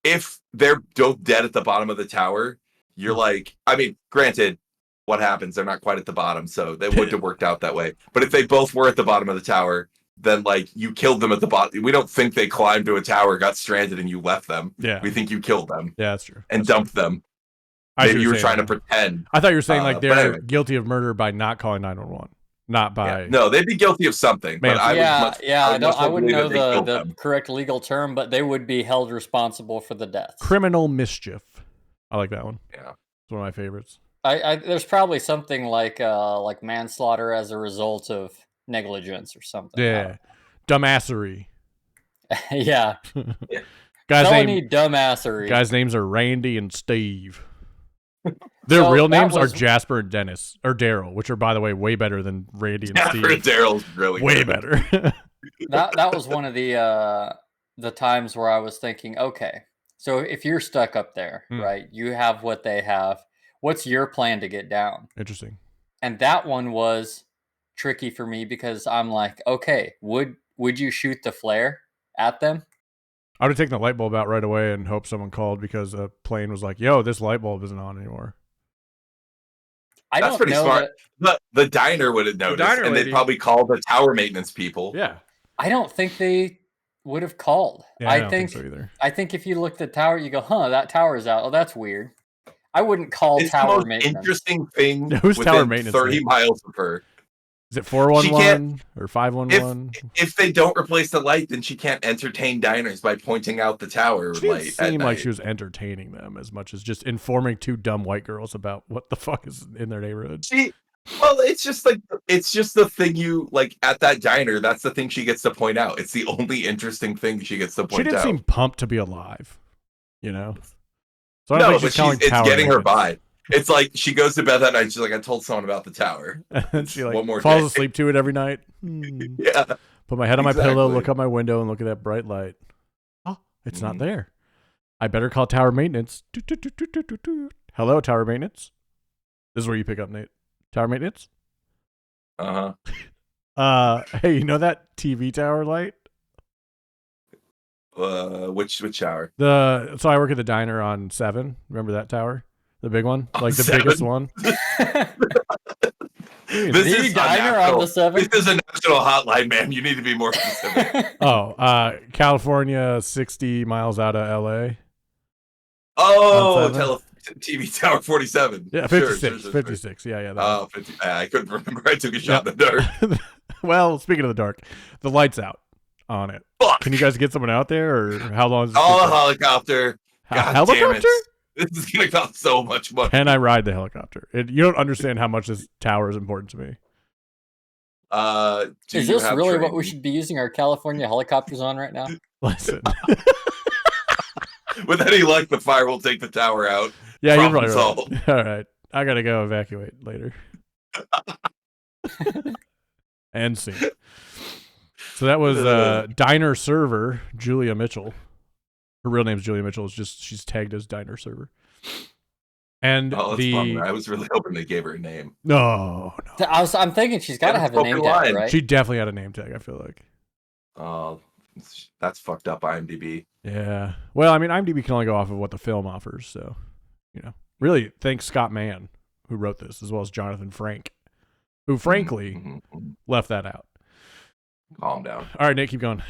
If they're both dead at the bottom of the tower, you're like, I mean, granted, what happens? They're not quite at the bottom, so they wouldn't have worked out that way. But if they both were at the bottom of the tower, then like you killed them at the bottom. We don't think they climbed to a tower, got stranded, and you left them. Yeah, we think you killed them. Yeah, that's true. And dumped them. Maybe you were trying to pretend. I thought you were saying like they're guilty of murder by not calling 911, not by. Yeah. No, they'd be guilty of something. But I wouldn't know the correct legal term, but they would be held responsible for the deaths. Criminal mischief. I like that one. Yeah, it's one of my favorites. There's probably something like manslaughter as a result of negligence or something. Yeah, dumbassery. Yeah. Dumbassery. Guys' names are Randy and Steve. Their real names are Jasper and Dennis, or Daryl, which are, by the way, way better than Randy and Steve. Daryl's really way good. better. that was one of the times where I was thinking, okay, so if you're stuck up there, right, you have what they have. What's your plan to get down? Interesting. And that one was tricky for me because I'm like, okay, would you shoot the flare at them? I would have taken the light bulb out right away and hope someone called because a plane was like, yo, this light bulb isn't on anymore. That's pretty smart. The diner would have noticed, and they'd probably call the tower maintenance people. Yeah. I don't think they would have called. Yeah, I don't think so either. I think if you looked at the tower, you go, that tower is out. Oh, that's weird. I wouldn't call it's tower the most maintenance. Interesting thing who's tower maintenance 30 miles of her. Is it 411 or 511? If they don't replace the light, then she can't entertain diners by pointing out the tower she light. It seemed like she was entertaining them as much as just informing two dumb white girls about what the fuck is in their neighborhood. It's just the thing you like at that diner. That's the thing she gets to point out. It's the only interesting thing she gets to point out. She didn't seem pumped to be alive, you know. So I don't think it's getting her by. It's like she goes to bed that night. She's like, I told someone about the tower. And she like falls asleep to it every night. Yeah. Put my head on my pillow, look out my window, and look at that bright light. Oh, it's not there. I better call tower maintenance. Hello, tower maintenance. This is where you pick up, Nate. Tower maintenance. Hey, you know that TV tower light? Which tower? So I work at the diner on 7. Remember that tower? The big one? Like the 7? biggest one? This is diner on the 7? This is a national hotline, man. You need to be more specific. California, 60 miles out of LA. Oh, TV Tower 47. Yeah, 56. Sure, 56. Yeah. 50. I couldn't remember. I took a shot in the dark. Well, speaking of the dark, the light's out on it. Fuck. Can you guys get someone out there, or how long is it? Oh, a helicopter. Helicopter? This is going to cost so much money. Can I ride the helicopter? You don't understand how much this tower is important to me. Is this really what we should be using our California helicopters on right now? Listen. With any luck, the fire will take the tower out. Yeah, you're probably right. All right. I got to go evacuate later. And see. So that was Diner Server, Julia Mitchell. Her real name's Julia Mitchell. It's just she's tagged as Diner Server. And fun. I was really hoping they gave her a name. No. I'm thinking she's got to have a name tag, right? She definitely had a name tag, I feel like. Oh, that's fucked up, IMDb. Yeah. Well, I mean, IMDb can only go off of what the film offers, so, Really, thanks Scott Mann, who wrote this, as well as Jonathan Frank, who, frankly, left that out. Calm down. All right, Nate, keep going.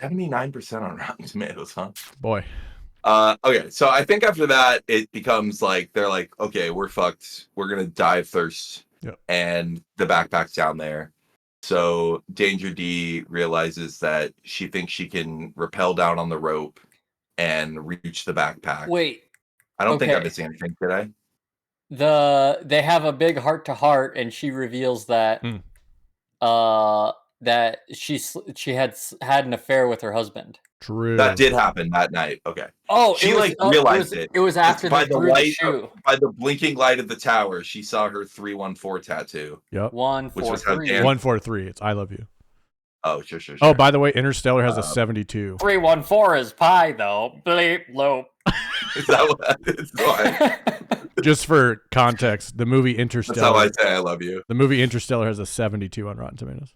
79% on Rotten Tomatoes, huh? Boy. Okay, so I think after that, it becomes like, they're like, okay, we're fucked. We're going to die of thirst. Yep. And the backpack's down there. So Danger D realizes that she thinks she can rappel down on the rope and reach the backpack. Wait. I don't think I'm missing anything, did I? They have a big heart-to-heart, and she reveals that that she had an affair with her husband. True. That did happen that night. Okay. Oh, she realized it. It was after by they the threw light the shoe. by the blinking light of the tower. She saw her 314 tattoo. Yep. 143. 143. It's I love you. Oh, sure. Oh, by the way, Interstellar has a 72. 314 is pi though. Bleep loop. Is that what it's like? Just for context, the movie Interstellar. That's how I say I love you. The movie Interstellar has a 72 on Rotten Tomatoes.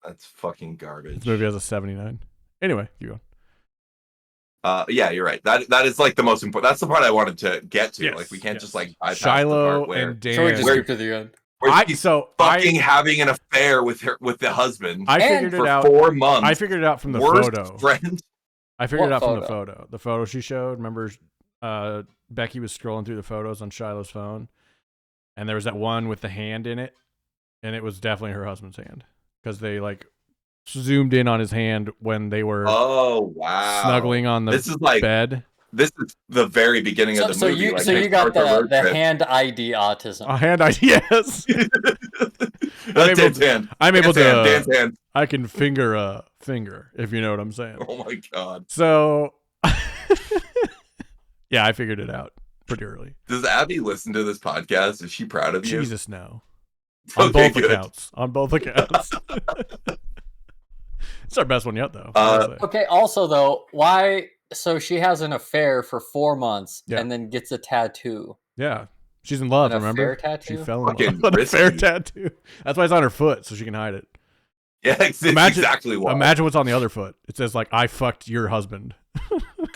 That's fucking garbage. This movie has a 79. Anyway, you go. Yeah, you're right. That is like the most important. That's the part I wanted to get to. Yes, like we can't just like bypass Shiloh the part where and Dan. So we just skip to the end. where she's having an affair with the husband. I figured it out 4 months. I figured it out from the worst photo. Friend. I figured it out photo? from the photo. The photo she showed. Remember, Becky was scrolling through the photos on Shiloh's phone, and there was that one with the hand in it, and it was definitely her husband's hand because they like zoomed in on his hand when they were snuggling on the bed. This is the very beginning of the movie. So you got the hand ID autism. A hand ID, yes. I'm able to. Dan's hand. I can finger a finger, if you know what I'm saying. Oh my god. So, yeah, I figured it out pretty early. Does Abby listen to this podcast? Is she proud of you? Jesus, no. On both accounts. On both accounts. It's our best one yet, though. Okay, also, though, why... So she has an affair for 4 months and then gets a tattoo. Yeah. She's in love, remember? Tattoo? She fell in love with an affair tattoo. That's why it's on her foot, so she can hide it. Yeah, exactly why. Imagine what's on the other foot. It says, like, I fucked your husband.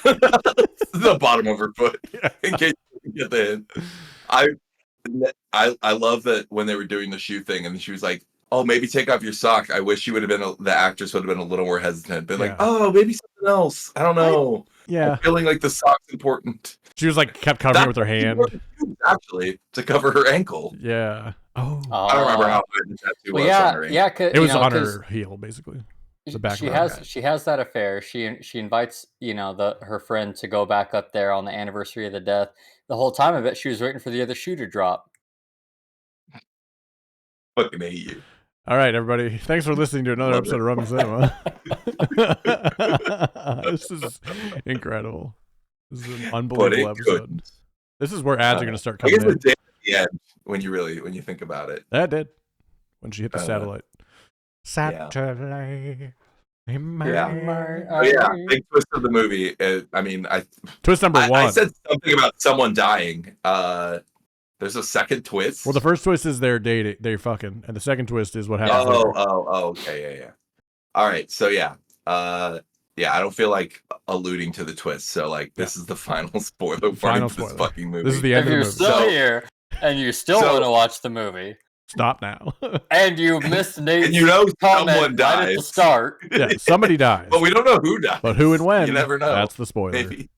The bottom of her foot. Yeah. In case you get the hint. I love that when they were doing the shoe thing, and she was like, oh, maybe take off your sock. I wish you would have been, the actress would have been a little more hesitant. Been like, oh, maybe something else. I don't know. I'm feeling like the sock's important. She was like, kept covering it with her hand. Actually, to cover her ankle. Yeah. Oh. I don't remember how bad the tattoo was on her ankle. Yeah, it was on her heel, basically. The back she has that affair. She invites, her friend to go back up there on the anniversary of the death. The whole time, I bet she was waiting for the other shoe to drop. Fucking hate you. All right, everybody. Thanks for listening to another episode of Rum and Cinema. This is incredible. This is an unbelievable episode. This is where ads are going to start coming in. It did at the end when you think about it. That did. When she hit the satellite. Satellite. Yeah. Big twist of the movie. Twist number one. I said something about someone dying. There's a second twist. Well, the first twist is they're dating, they're fucking, and the second twist is what happens. Okay, yeah. All right, so I don't feel like alluding to the twist. So this is the final spoiler part of this fucking movie. This is the end of the movie. If you're still here and you still want to watch the movie, stop now. And you missed Nate's and someone dies right at the start. Yeah, somebody dies. But we don't know who dies. But who and when? You never know. That's the spoiler. Maybe.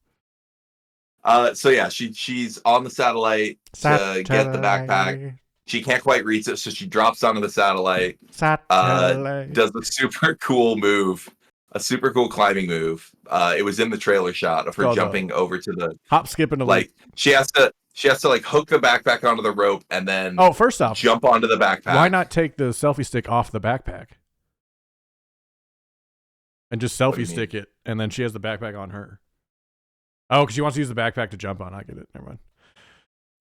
She's on the satellite to get the backpack. She can't quite reach it, so she drops onto the satellite. Does a super cool move, a super cool climbing move. It was in the trailer shot of her jumping over to the hop, skip, and she has to hook the backpack onto the rope and then first off, jump onto the backpack. Why not take the selfie stick off the backpack and just selfie stick it, and then she has the backpack on her? Oh, because she wants to use the backpack to jump on. I get it. Never mind.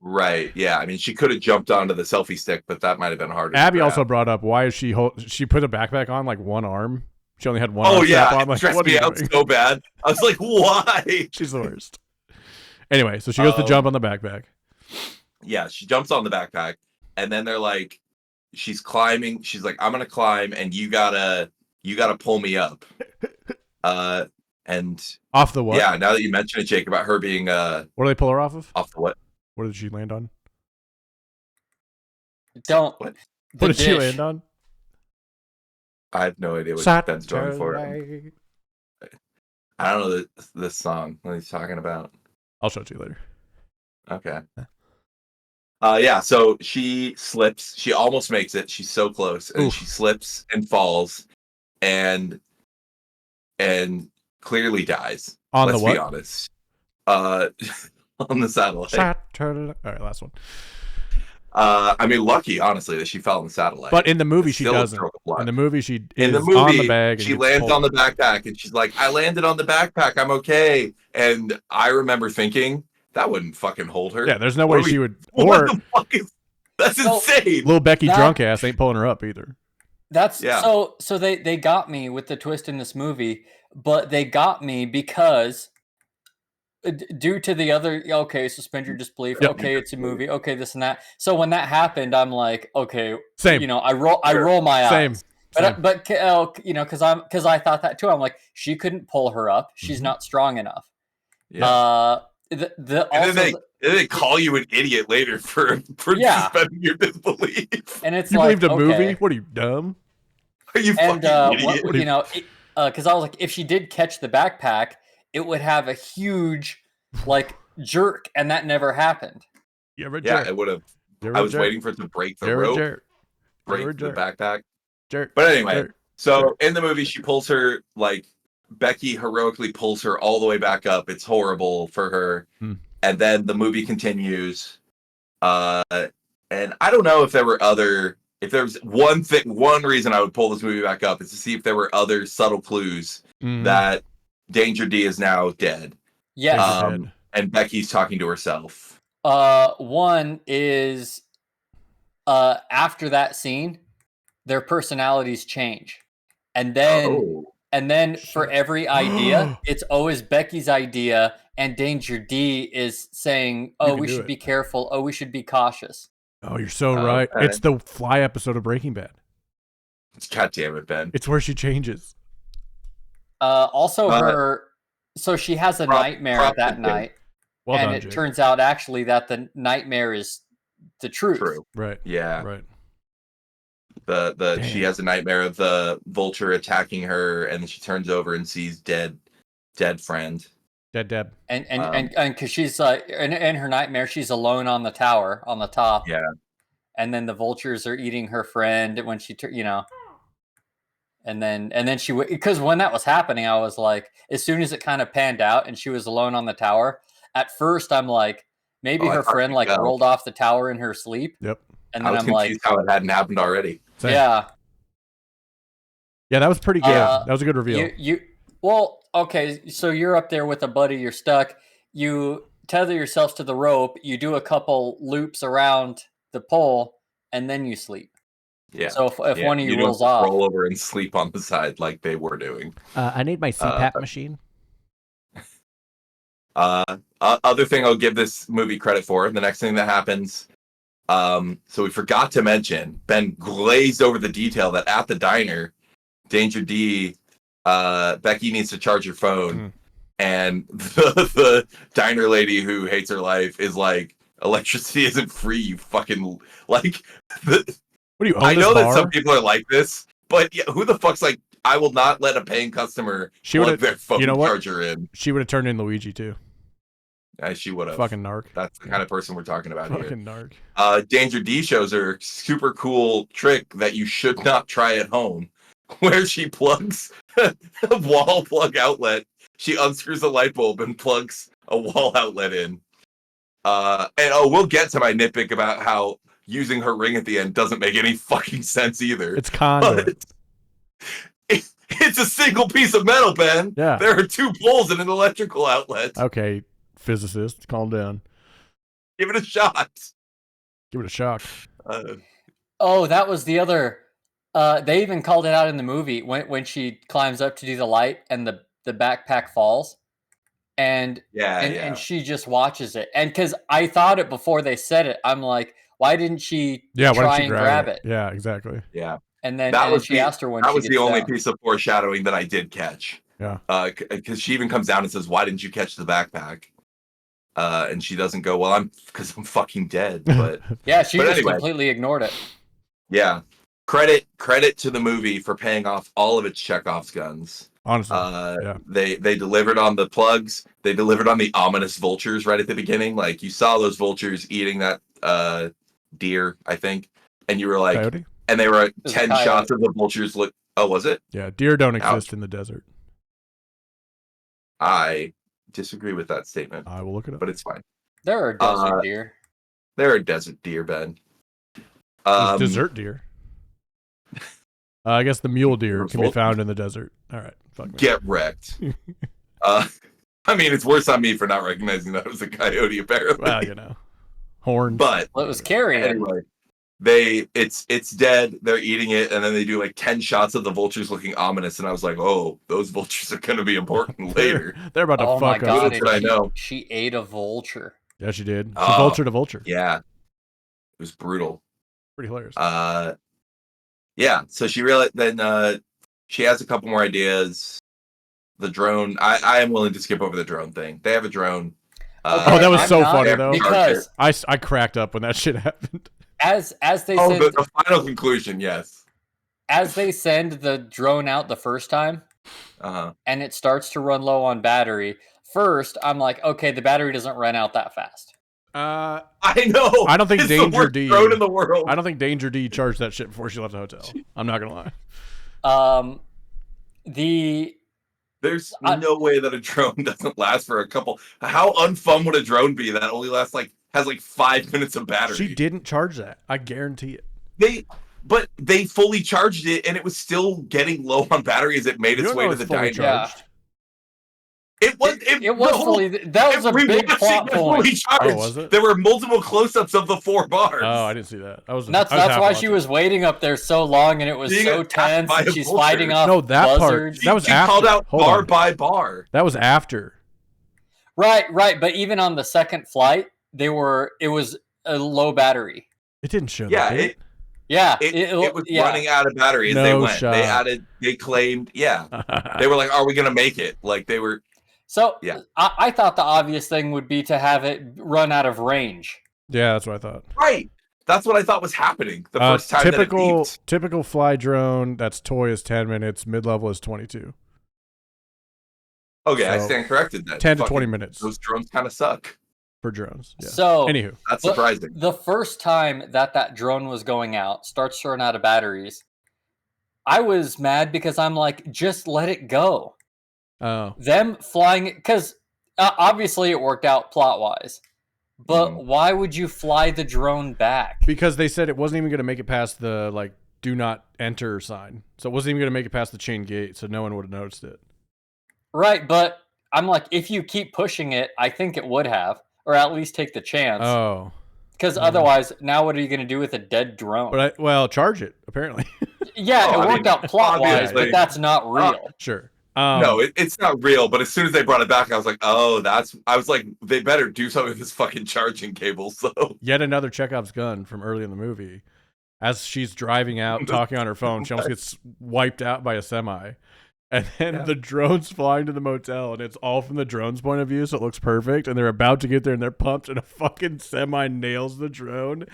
Right. Yeah. I mean, she could have jumped onto the selfie stick, but that might have been harder. Abby also brought up why is she put a backpack on like one arm. She only had one arm strap on. It stressed me out so bad. I was like, why? She's the worst. Anyway, so she goes to jump on the backpack. Yeah, she jumps on the backpack, and then they're like, she's climbing. She's like, I'm gonna climb, and you gotta pull me up. And off the what? Yeah, now that you mention it, Jake, about her being what do they pull her off of? Off the what? What did she land on? What did she land on? I have no idea what Ben's going for. I don't know this song. What he's talking about. I'll show it to you later. Okay. So she slips. She almost makes it. She's so close, and she slips and falls, and clearly dies. Let's be honest. On the satellite. All right, last one. I mean, lucky, honestly, that she fell on the satellite. But in the movie, she doesn't. In the movie, she is on the bag. And she lands on the backpack, and she's like, "I landed on the backpack. I'm okay." And I remember thinking that wouldn't fucking hold her. Yeah, there's no way she would. What the fuck is? That's insane. Little Becky drunk ass ain't pulling her up either. That's so they got me with the twist in this movie, but they got me because due to the other, suspend your disbelief. Yep. Okay, it's a movie. Okay, this and that. So when that happened, I'm like, okay, same. You know, I roll my eyes. Same. But because I thought that too. I'm like, she couldn't pull her up. She's not strong enough. Yeah. And then they call you an idiot later for suspending your disbelief. And it's you like, believed a movie? What are you, dumb? Are you fucking idiot? Because I was like, if she did catch the backpack, it would have a huge jerk, and that never happened. Yeah, it would have. I was waiting for it to break the rope, break the backpack. But anyway, in the movie, she pulls her, Becky heroically pulls her all the way back up. It's horrible for her. And then the movie continues. And I don't know if there were if there's one reason I would pull this movie back up is to see if there were other subtle clues that Danger D is now dead. Yes. And Becky's talking to herself. One is after that scene, their personalities change. And then for every idea, it's always Becky's idea, and Danger D is saying, "Oh, we should be careful. Oh, we should be cautious." Oh, you're so right. Okay. It's the Fly episode of Breaking Bad. God damn it, Ben. It's where she changes. So she has a nightmare that night, and it turns out actually that the nightmare is the truth. True. Right. Yeah. Right. She has a nightmare of the vulture attacking her, and then she turns over and sees dead friend. Dead Deb. And because she's in her nightmare, she's alone on the tower on the top. Yeah. And then the vultures are eating her friend when she and then she, because when that was happening, I was like, as soon as it kind of panned out and she was alone on the tower, at first I'm like, maybe her friend rolled off the tower in her sleep. Yep. And then I'm like, how it hadn't happened already. Same. Yeah. Yeah, that was pretty good. That was a good reveal. Well, okay, so you're up there with a buddy, you're stuck. You tether yourselves to the rope, you do a couple loops around the pole, and then you sleep. Yeah. So if one of you rolls off, roll over and sleep on the side like they were doing. I need my CPAP machine. Other thing I'll give this movie credit for, the next thing that happens, so we forgot to mention, Ben glazed over the detail that at the diner, Danger D, Becky needs to charge her phone, and the diner lady who hates her life is like, electricity isn't free, you fucking, like, what do you own I know this that bar? some people are like this, but who the fuck's like, I will not let a paying customer plug their phone charger in. She would have turned in Luigi too. She would have. Fucking narc. That's the kind of person we're talking about here. Fucking narc. Danger D shows her a super cool trick that you should not try at home, where she plugs a wall plug outlet. She unscrews a light bulb and plugs a wall outlet in. We'll get to my nitpick about how using her ring at the end doesn't make any fucking sense either. It's conduit. It's a single piece of metal, Ben. Yeah. There are two poles and an electrical outlet. Okay, physicist, calm down. Give it a shot. Give it a shock. That was the other. They even called it out in the movie when she climbs up to do the light and the backpack falls. And she just watches it. And because I thought it before they said it, I'm like, why didn't she try and grab it? Yeah, exactly. Yeah. And then she asked her when that she was the only down. piece of foreshadowing that I did catch. Yeah. Because she even comes down and says, "Why didn't you catch the backpack?" And she doesn't go, "Well, because I'm fucking dead." But yeah, she just completely ignored it. Yeah. Credit to the movie for paying off all of its Chekhov's guns. Honestly, they delivered on the plugs. They delivered on the ominous vultures right at the beginning. Like, you saw those vultures eating that deer, I think, and you were like, coyote? And they were 10 shots of the vultures. Oh, was it? Yeah, deer don't exist in the desert. I disagree with that statement. I will look it up, but it's fine. There are desert deer. There are desert deer, Ben. Desert deer. I guess the mule deer can be found in the desert. All right, fuck me. Get wrecked. I mean, it's worse on me for not recognizing that it was a coyote, apparently. Well, horns. But it was carrion. Anyway, it's dead. They're eating it, and then they do like 10 shots of the vultures looking ominous, and I was like, oh, those vultures are going to be important later. They're about to fuck up. That's what I know. She ate a vulture. Yeah, she did. She vultured a vulture. Yeah, it was brutal. Pretty hilarious. Yeah. So she realized. Then she has a couple more ideas. The drone. I am willing to skip over the drone thing. They have a drone. That was so funny though. Because I cracked up when that shit happened. As they said, the final conclusion, yes. As they send the drone out the first time, and it starts to run low on battery. First, I'm like, okay, the battery doesn't run out that fast. I know. I don't think it's Danger the worst D. drone in the world. I don't think Danger D charged that shit before she left the hotel. I'm not gonna lie. There's no way that a drone doesn't last for a couple. How unfun would a drone be that only lasts has 5 minutes of battery? She didn't charge that. I guarantee it. But they fully charged it, and it was still getting low on battery as it made its way to the diner. Yeah. It was fully. That was a big plot point. Oh, was it? There were multiple close-ups of the 4 bars. Oh, I didn't see that. That's why she was waiting up there so long, and it was so tense. And she's fighting off buzzards. That was after. Called out bar by bar. That was after. Right. But even on the second flight, it was a low battery. It didn't show that. It was running out of battery as they went. Shot. They claimed, they were like, are we going to make it? Like they were. So I thought the obvious thing would be to have it run out of range. Yeah, that's what I thought. Right. That's what I thought was happening the first time that it beeped. Typical fly drone, that's toy is 10 minutes, mid-level is 22. Okay, so I stand corrected then. 10 to 20 minutes. Those drones kind of suck. For drones. Yeah. So, anywho. That's surprising. The first time that drone was going out, starts to run out of batteries, I was mad because I'm like, just let it go. Oh. Them flying, because obviously it worked out plot-wise. But why would you fly the drone back? Because they said it wasn't even going to make it past the, do not enter sign. So it wasn't even going to make it past the chain gate, so no one would have noticed it. Right, but I'm like, if you keep pushing it, I think it would have. Or at least take the chance. Oh. Because otherwise, now what are you going to do with a dead drone? But charge it, apparently. Yeah, it worked out plot-wise, but that's not real. Sure. No, it's not real, but as soon as they brought it back, I was like, they better do something with this fucking charging cable. So yet another Chekhov's gun from early in the movie. As she's driving out, talking on her phone, she almost gets wiped out by a semi. And then the drone's flying to the motel, and it's all from the drone's point of view, so it looks perfect. And they're about to get there, and they're pumped, and a fucking semi nails the drone.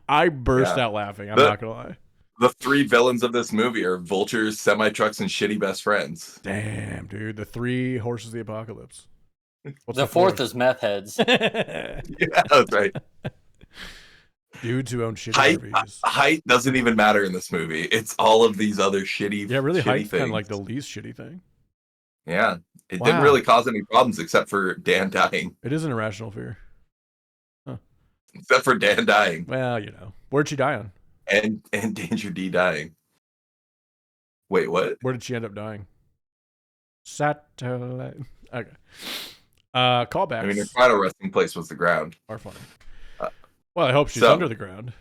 I burst out laughing. I'm not going to lie. The 3 villains of this movie are vultures, semi-trucks, and shitty best friends. Damn, dude. The 3 horses of the apocalypse. What's the fourth is meth heads. Yeah, that's right. Dudes who own shitty RVs. Height doesn't even matter in this movie. It's all of these other shitty really, shitty height's things. kind of like the least shitty thing. Yeah. It didn't really cause any problems except for Dan dying. It is an irrational fear. Huh. Except for Dan dying. Well, where'd she die on? And Danger D dying. Wait, what? Where did she end up dying? Satellite. Okay. Callbacks. I mean, her final resting place was the ground. Are funny. Well, I hope she's under the ground.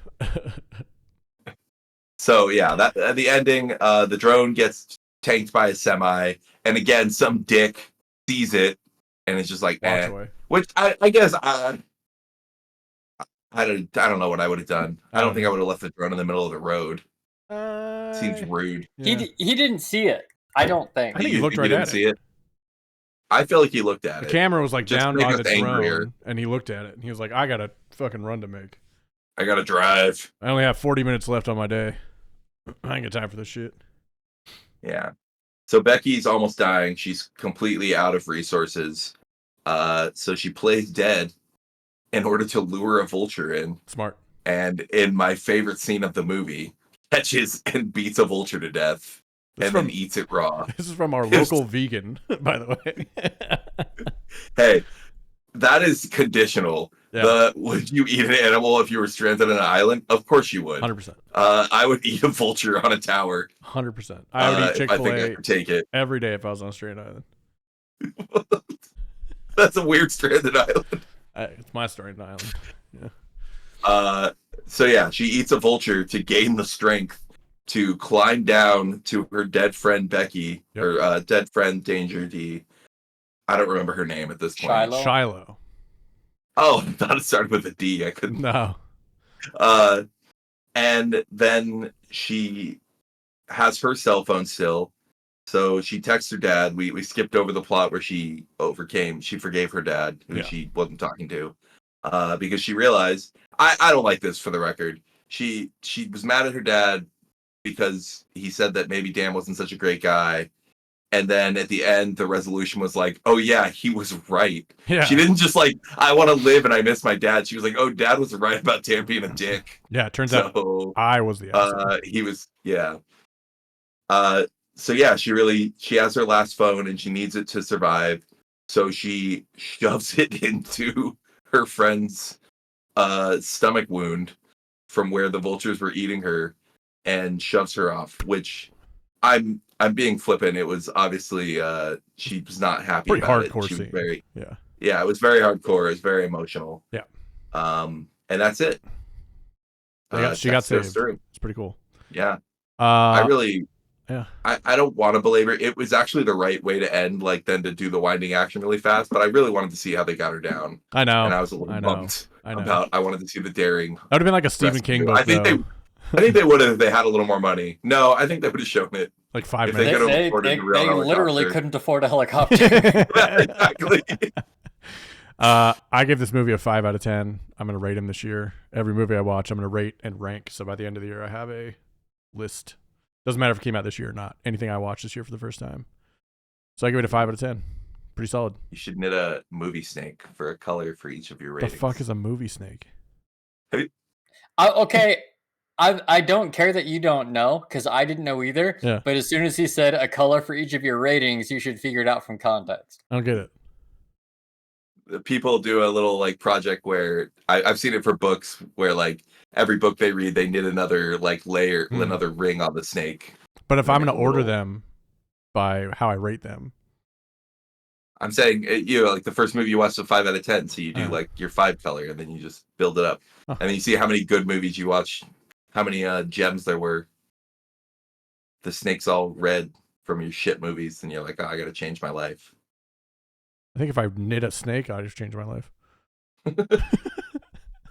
So yeah, that at the ending, the drone gets tanked by a semi, and again, some dick sees it and it's just like, away. Which I guess I don't know what I would have done. I don't think I would have left the drone in the middle of the road. Seems rude. Yeah. He didn't see it. I don't think. I think he looked right at it. See it. I feel like he looked at it. The camera was down by the drone, and he looked at it, and he was like, "I got a fucking run to make. I gotta drive. I only have 40 minutes left on my day. I ain't got time for this shit." Yeah. So Becky's almost dying. She's completely out of resources. So she plays dead in order to lure a vulture in. Smart. And in my favorite scene of the movie, catches and beats a vulture to death. Then eats it raw. This is from our local vegan, by the way. Hey, that is conditional. Would you eat an animal if you were stranded on an island? Of course you would. 100%. I would eat a vulture on a tower. 100%. I would eat Chick-fil-A I think I could take it every day if I was on a stranded island. That's a weird stranded island. It's my stranded island. Yeah. So yeah, she eats a vulture to gain the strength to climb down to her dead friend Becky, her dead friend Danger D. I don't remember her name at this point. Shiloh. Oh, I thought it started with a D. I couldn't. No. And then she has her cell phone still. So she texts her dad. We skipped over the plot where she forgave her dad, who she wasn't talking to, because she realized, I don't like this for the record. She was mad at her dad because he said that maybe Dan wasn't such a great guy. And then at the end, the resolution was like, oh yeah, he was right. Yeah. She didn't just like, I want to live and I miss my dad. She was like, oh, dad was right about Dan being a dick. Yeah, it turns out I was the asshole. He was, yeah. So yeah, she has her last phone and she needs it to survive. So she shoves it into her friend's stomach wound from where the vultures were eating her and shoves her off, which I'm being flippant. It was obviously she was not happy pretty about hardcore it. She was scene. Yeah, it was very hardcore. It was very emotional. Yeah. And that's it. She got saved. It's pretty cool. Yeah. Yeah. I don't want to belabor it. It was actually the right way to end, like then to do the winding action really fast, but I really wanted to see how they got her down. I know. And I was a little bummed about I wanted to see the daring. That would have been like a Stephen King book. I think they would have if they had a little more money. No, I think they would have shown it. Like 5 minutes. They literally couldn't afford a helicopter. Exactly. I give this movie a 5 out of 10. I'm going to rate him this year. Every movie I watch, I'm going to rate and rank. So by the end of the year, I have a list. Doesn't matter if it came out this year or not. Anything I watched this year for the first time. So I give it a 5 out of 10. Pretty solid. You should knit a movie snake for a color for each of your ratings. The fuck is a movie snake? Okay. I don't care that you don't know, because I didn't know either. Yeah. But as soon as he said a color for each of your ratings, you should figure it out from context. I don't get it. People do a little like project where I've seen it for books where like every book they read, they knit another like layer, another ring on the snake. But if I'm going to order them by how I rate them. I'm saying, like the first movie you watch, a 5 out of 10. So you do like your 5 color and then you just build it up. And then you see how many good movies you watch, how many gems there were. The snake's all red from your shit movies. And you're like, oh, I got to change my life. I think if I knit a snake, I'll just change my life.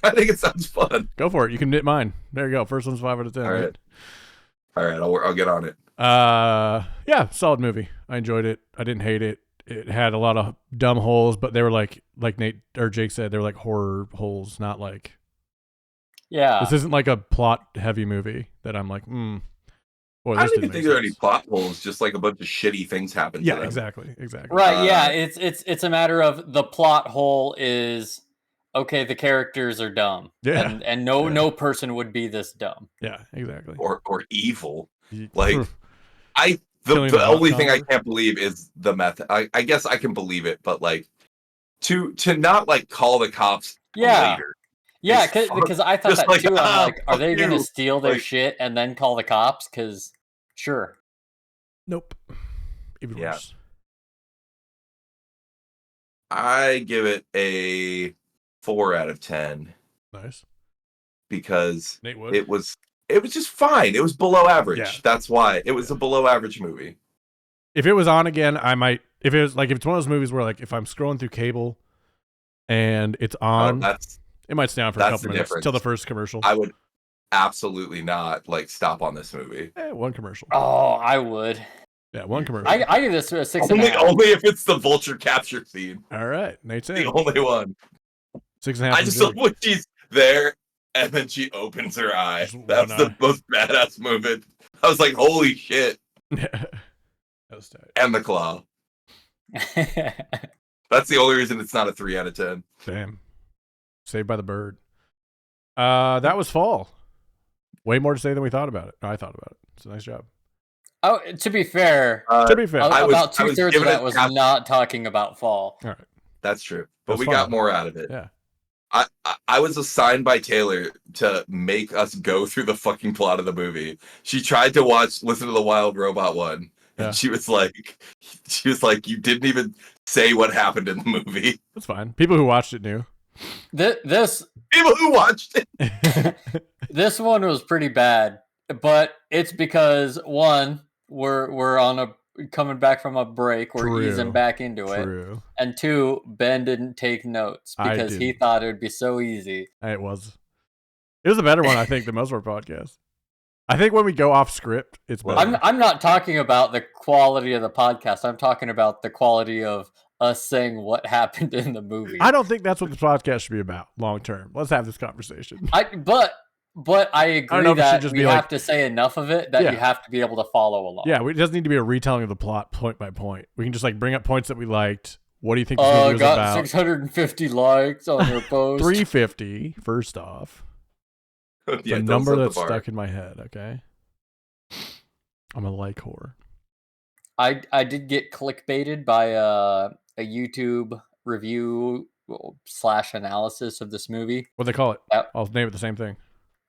I think it sounds fun. Go for it. You can knit mine. There you go. First one's 5 out of 10. All right. I'll get on it. Yeah, solid movie. I enjoyed it. I didn't hate it. It had a lot of dumb holes, but they were like Nate or Jake said, they were like horror holes, not like. Yeah. This isn't like a plot heavy movie that I'm like, boy, I don't even think there are any plot holes, just like a bunch of shitty things happen to them. Exactly. Right, yeah. It's a matter of the plot hole is okay, the characters are dumb. Yeah. And no person would be this dumb. Yeah, exactly. Or evil. Like the only thing I can't believe is the method. I guess I can believe it, but like to not like call the cops later. Yeah, because I thought that too. I'm like, are they going to steal their like, shit and then call the cops? Because sure. Nope. Even worse. I give it a 4 out of 10. Nice. Because Nate Wood? it was just fine. It was below average. Yeah. That's why it was a below average movie. If it was on again, I might. If it's one of those movies where like if I'm scrolling through cable and it's on, it might stay on for a couple minutes till the first commercial. I would absolutely not like stop on this movie. One commercial. Oh, I would. Yeah, one commercial. I give this a 6.5. Only if it's the vulture capture scene. All right, Nate's in. The only one. 6.5. I just love when she's there and then she opens her eye. That's the most badass moment. I was like, holy shit. That was tight. And the claw. That's the only reason it's not a 3 out of 10. Damn. Saved by the Bird. That was Fall. Way more to say than we thought about it. I thought about it. It's a nice job. Oh, to be fair, about 2/3 of that was not talking about Fall. All right. That's true. But we got more out of it. Yeah. I was assigned by Taylor to make us go through the fucking plot of the movie. She tried to listen to the Wild Robot one, and she was like, you didn't even say what happened in the movie. That's fine. People who watched it knew. This people who watched it. This one was pretty bad, but it's because one, we're on a coming back from a break, we're easing back into it, and two, Ben didn't take notes because he thought it would be so easy. It was a better one, I think, than most of our podcasts. I think when we go off script, it's better. I'm not talking about the quality of the podcast. I'm talking about the quality of us saying what happened in the movie. I don't think that's what the podcast should be about long term. Let's have this conversation. But I agree that we have to say enough of it that you have to be able to follow along. Yeah, it doesn't need to be a retelling of the plot point by point. We can just like bring up points that we liked. What do you think this movie was about? 650 likes on your post. 350, first off. The number that's stuck in my head, okay? I'm a like whore. I did get clickbaited by a YouTube review / analysis of this movie. What they call it? I'll name it the same thing.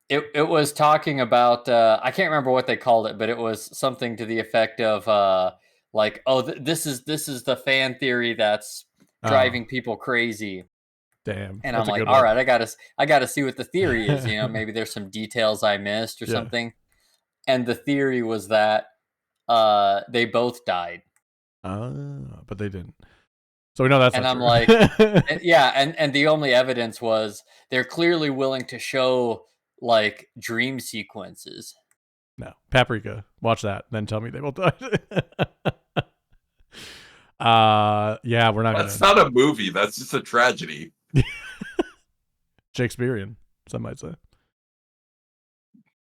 It was talking about I can't remember what they called it, but it was something to the effect of this is the fan theory that's driving people crazy. Damn. And I'm like, all right, I gotta see what the theory is. Maybe there's some details I missed or something. And the theory was that they both died. But they didn't. So we know that's. And not I'm true. like, and the only evidence was they're clearly willing to show like dream sequences. No, Paprika. Watch that, then tell me they both died. Yeah, we're not. That's not a movie. That's just a tragedy. Shakespearean, some might say.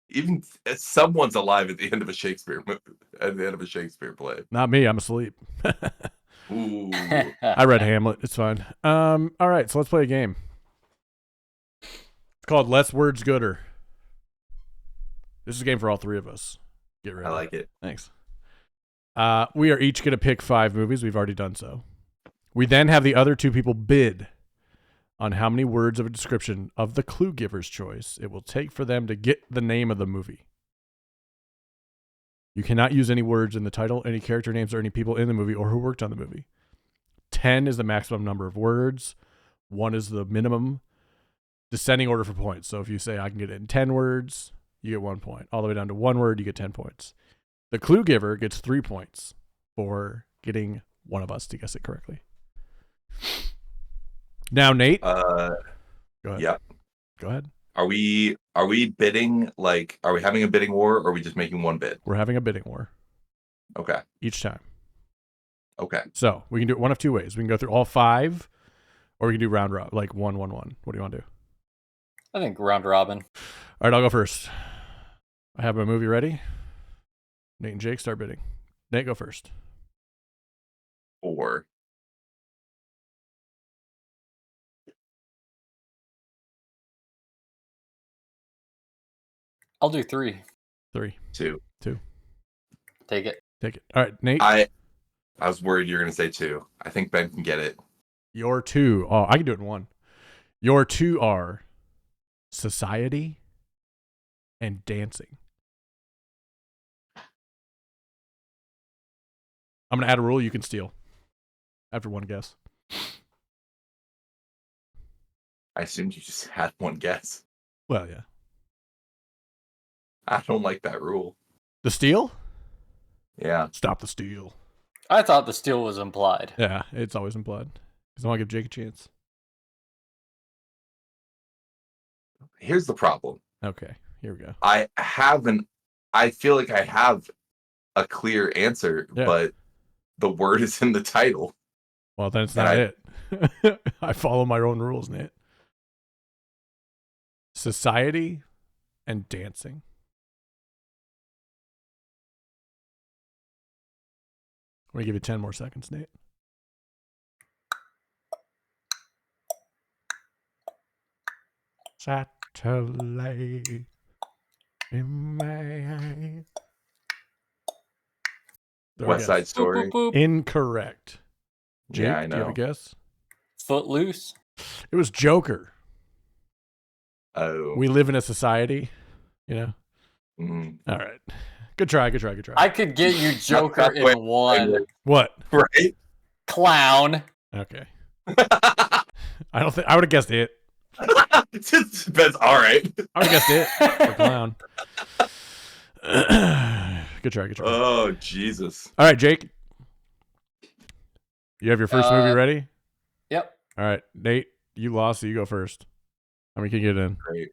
Even someone's alive at the end of a Shakespeare movie, at the end of a Shakespeare play. Not me. I'm asleep. Ooh. I read Hamlet. It's fine. All right, so let's play a game. It's called Less Words Gooder. This is a game for all three of us. Get ready. I like it. Thanks. We are each going to pick 5 movies. We've already done so. We then have the other 2 people bid on how many words of a description of the clue giver's choice it will take for them to get the name of the movie. You cannot use any words in the title, any character names, or any people in the movie or who worked on the movie. 10 is the maximum number of words. 1 is the minimum. Descending order for points. So if you say I can get it in 10 words, you get 1 point. All the way down to 1 word, you get 10 points. The clue giver gets 3 points for getting one of us to guess it correctly. Now, Nate. Go ahead. Yeah. Go ahead. Are we bidding? Like, are we having a bidding war, or are we just making one bid? We're having a bidding war. Okay. Each time. Okay. So we can do it one of 2 ways. We can go through all 5, or we can do round robin, like 1, 1, 1. What do you want to do? I think round robin. All right, I'll go first. I have my movie ready. Nate and Jake start bidding. Nate, go first. 4. I'll do 3. 3. 2. Take it. All right, Nate. I was worried you were going to say 2. I think Ben can get it. Your 2. Oh, I can do it in 1. Your 2 are society and dancing. I'm going to add a rule you can steal after 1 guess. I assumed you just had 1 guess. Well, yeah. I don't like that rule. The steal? Yeah. Stop the steal. I thought the steal was implied. Yeah, it's always implied. Because I want to give Jake a chance. Here's the problem. Okay, here we go. I feel like I have a clear answer, but the word is in the title. Well, then it's not it. I follow my own rules, Nate. Society and dancing. I'm going to give you 10 more seconds, Nate. Satellite in my eye. West Side Story. Boop, boop, boop. Incorrect. Jake, Yeah, I know. do you have a guess? Footloose. It was Joker. Oh. We live in a society, you know? Mm. All right. Good try. I could get you Joker in one. What? Right? Clown. Okay. I would have guessed it. That's all right. I would have guessed it for clown. Good try. Oh, Jesus. All right, Jake. You have your first movie ready? Yep. All right, Nate, you lost, so you go first. How many can you get in? Great.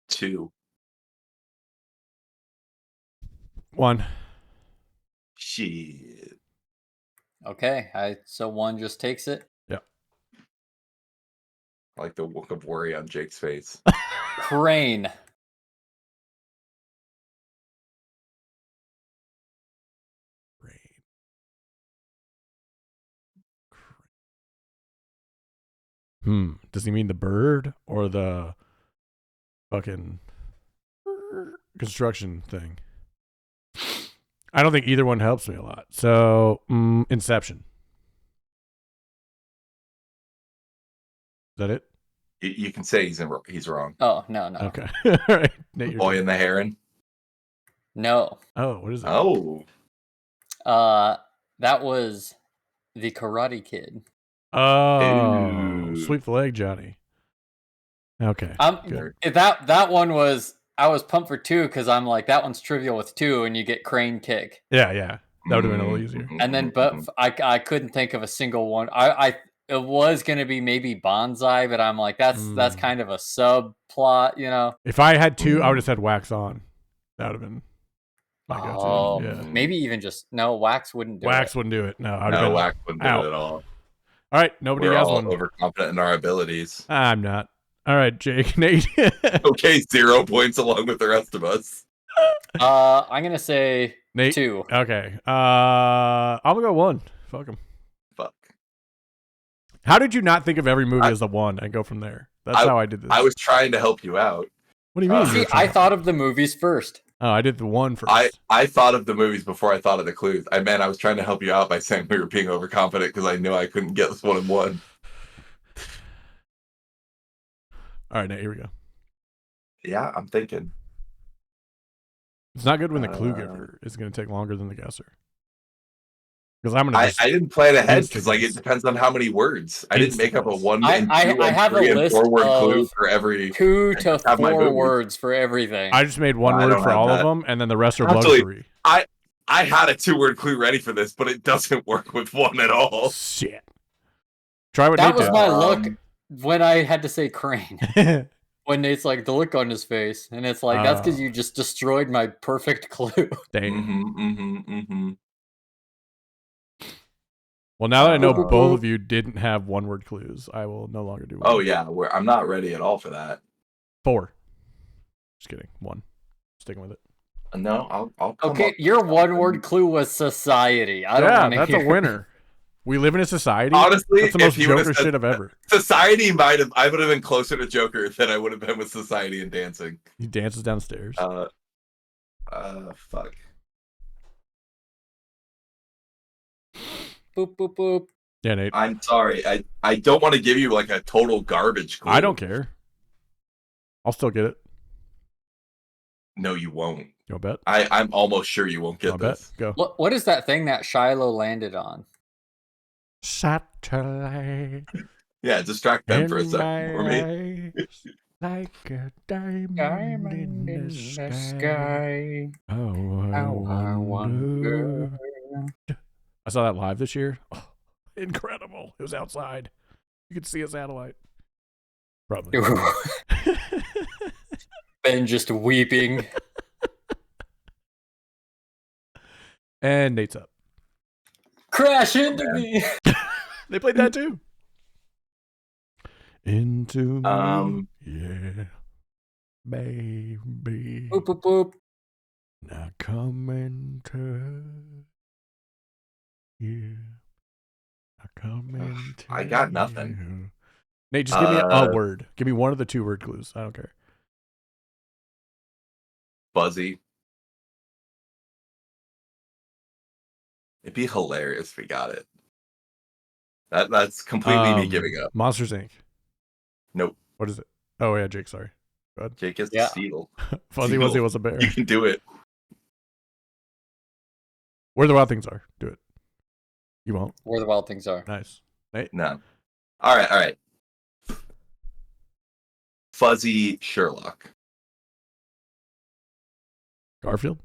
2. 1. Shit. Okay, so 1 just takes it. Yeah. I like the look of worry on Jake's face. Crane. Does he mean the bird or the fucking construction thing? I don't think either one helps me a lot. So, Inception. Is that it? You can say he's wrong. Oh, no. Okay. All right. Nate, Boy and the Heron. No. Oh, what is it? Oh. That was The Karate Kid. Oh, sweep the leg, Johnny. Okay. That one was, I was pumped for 2 because I'm like, that one's trivial with 2 and you get crane kick. Yeah. That would have been a little easier. And then, but I couldn't think of a single one. It was gonna be maybe Bonsai, but I'm like, that's kind of a subplot, you know. If I had 2, I would have said Wax On. That would have been my go-to. Yeah. Maybe even just Wax wouldn't do it. Wax wouldn't do it. No, Wax wouldn't do it at all. All right, nobody We're has all one. Overconfident in our abilities. I'm not. All right, Jake, Nate. Okay, 0 points along with the rest of us. I'm gonna say Nate? 2. Okay. I'm gonna go 1. Fuck him. Fuck. How did you not think of every movie as a 1 and go from there? That's how I did this. I was trying to help you out. What do you mean? See, I thought of the movies first. Oh, I did the 1 first. I thought of the movies before I thought of the clues. I was trying to help you out by saying we were being overconfident because I knew I couldn't get this 1 in 1. All right, Nate, here we go. Yeah, I'm thinking. It's not good when the clue giver is going to take longer than the guesser. Because I'm going to. I didn't plan ahead because it depends on how many words. I didn't make up a 1 and 2 I have a list 4 word of clue for every 2 to 4 words for everything. I just made 1 word for all of them, and then the rest are bluggery. I had a 2-word clue ready for this, but it doesn't work with 1 at all. Shit. Try what that Nate was did. my look when I had to say crane. When Nate's like, the look on his face, and it's like, that's because you just destroyed my perfect clue. Dang. Well, now that I know both of you didn't have 1-word clues, I will no longer do 1. Oh, yeah. I'm not ready at all for that. 4. Just kidding. 1. Sticking with it. No, I'll come okay, your 1-word clue was society. I don't want to hear. That's a winner. We live in a society. Honestly, that's the most Joker shit I've ever. Society I would have been closer to Joker than I would have been with Society and dancing. He dances downstairs. Fuck. Boop boop boop. Yeah, Nate. I'm sorry. I don't want to give you like a total garbage clue. I don't care. I'll still get it. No, you won't. You'll bet. I'm almost sure you won't get this. Bet. Go. What is that thing that Shiloh landed on? Satellite. Yeah, distract them for a second for me. Like a diamond in the sky. Oh, I wonder. I saw that live this year. Oh, incredible. It was outside. You could see a satellite. Probably. Ben just weeping. And Nate's up. Crash into me. They played that too. Into me, yeah, baby. Boop boop boop. Now come into you. Now come into. I got nothing. You. Nate, just give me a word. Give me one of the 2-word clues. I don't care. Buzzy. It'd be hilarious if we got it. That's completely me giving up. Monsters Inc. Nope. What is it? Oh yeah, Jake. Sorry. Go ahead. Jake gets to steal. Fuzzy Wuzzy was a bear. You can do it. Where the wild things are. Do it. You won't. Where the wild things are. Nice. Nate? No. All right. Fuzzy Sherlock. Garfield?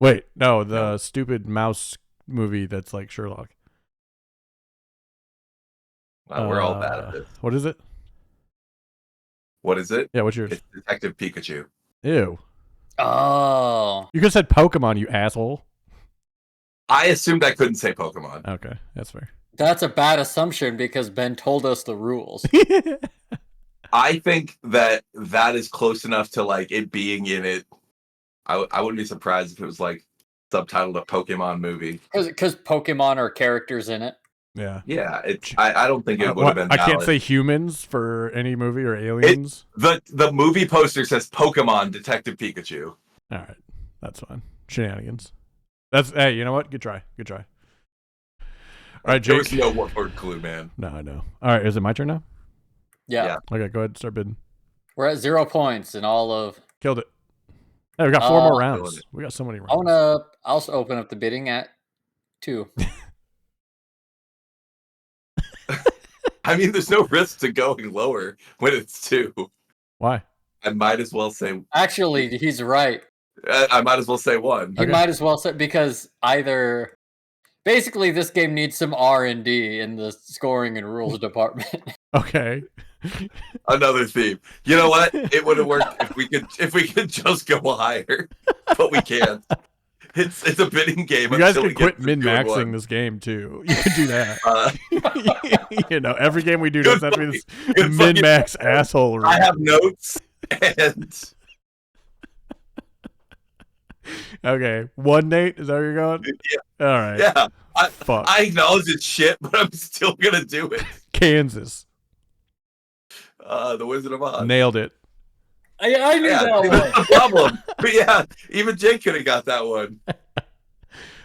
Wait, no, the stupid mouse movie that's like Sherlock. Wow, we're all bad at this. What is it? What is it? Yeah, what's yours? It's Detective Pikachu. Ew. Oh. You could have said Pokemon, you asshole. I assumed I couldn't say Pokemon. Okay, that's fair. That's a bad assumption because Ben told us the rules. I think that is close enough to like it being in it. I wouldn't be surprised if it was like subtitled a Pokemon movie. Because Pokemon are characters in it. Yeah. Yeah, I don't think it would have been valid. I can't say humans for any movie or aliens. The movie poster says Pokemon Detective Pikachu. All right, that's fine. Shenanigans. Hey, you know what? Good try. All right, Jake. There was no one-word clue, man. No, I know. All right, is it my turn now? Yeah. Okay, go ahead. Start bidding. We're at 0 points in all of... Killed it. Hey, we got 4 more rounds. We got so many rounds. I'll also open up the bidding at 2. I mean, there's no risk to going lower when it's 2. Why? I might as well say... Actually, he's right. I might as well say 1. You might as well say... Because either... Basically, this game needs some R&D in the scoring and rules department. Okay. Another theme. You know what? It would have worked if we could just go higher, but we can't. It's a bidding game. You guys can quit min-maxing this game too. You can do that. You know, every game we do does have to be this min-max asshole rule. I have notes and. Okay, 1, Nate. Is that where you're going? Yeah. All right. Yeah. Fuck. I acknowledge it's shit, but I'm still gonna do it. Kansas. The Wizard of Oz. Nailed it. I knew that one. That's the problem. But yeah, even Jake could have got that one.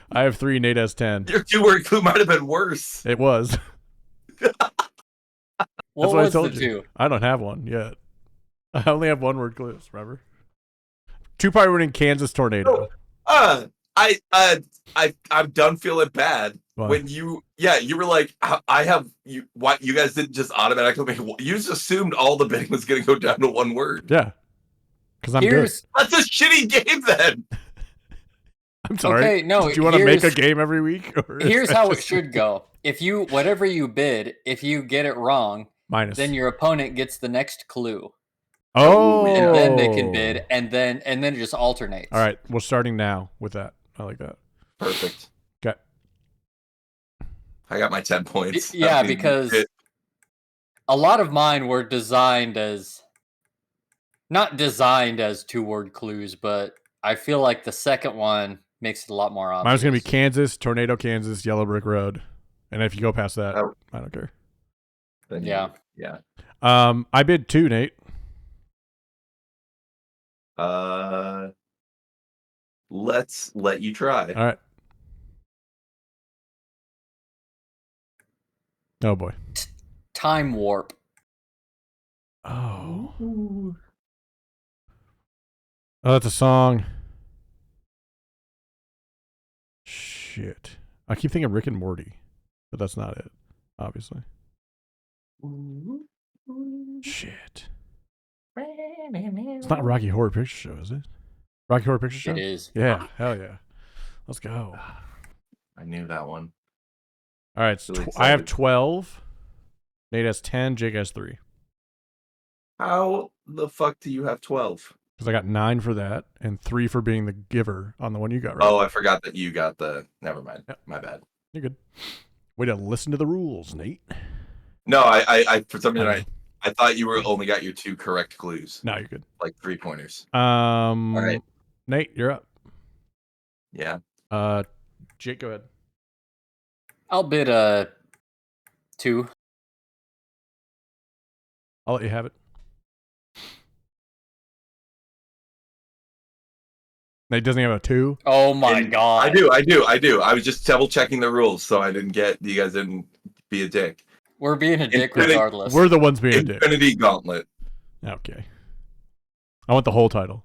I have 3. Nate has 10. Your 2-word clue might have been worse. It was. What I was told the you. 2? I don't have one yet. I only have 1-word clues. Remember? 2-part winning Kansas tornado. I'm done feeling bad. What? When you were like, I have you. Why you guys didn't just automatically make? You just assumed all the bidding was going to go down to 1 word. Yeah, because I'm good. That's a shitty game then. I'm sorry. Okay, no. Do you want to make a game every week? Here's how it should go. If you whatever you bid, if you get it wrong, minus, then your opponent gets the next clue. Oh, and then they can bid, and then it just alternates. All right, we're starting now with that. I like that. Perfect. Okay. I got my 10 points. Yeah, because a lot of mine were designed as not designed as 2-word clues, but I feel like the second one makes it a lot more obvious. Mine's gonna be Kansas, Tornado, Kansas, Yellow Brick Road, and if you go past that, I don't care. Then yeah. I bid 2, Nate. Let's let you try. All right. Oh boy. Time warp. Oh. Oh, that's a song. Shit. I keep thinking Rick and Morty, but that's not it, obviously. Shit. It's not Rocky Horror Picture Show, is it? Rocky Horror Picture Show? It is. Yeah, hell yeah. Let's go. I knew that one. All right, so I have 12. Nate has 10. Jake has 3. How the fuck do you have 12? Because I got 9 for that and 3 for being the giver on the one you got right. Oh, I forgot that you got the... Never mind. Yep. My bad. You're good. Way to listen to the rules, Nate. No, I for some reason, I thought you were only got your 2 correct clues. No, you're good. Like 3-pointers. All right. Nate, you're up. Yeah. Jake, go ahead. I'll bid 2. I'll let you have it. Nate doesn't have a 2? Oh my god. I do. I was just double checking the rules so I didn't get you guys didn't be a dick. We're being a dick regardless. We're the ones being a dick. Infinity Gauntlet. Okay. I want the whole title.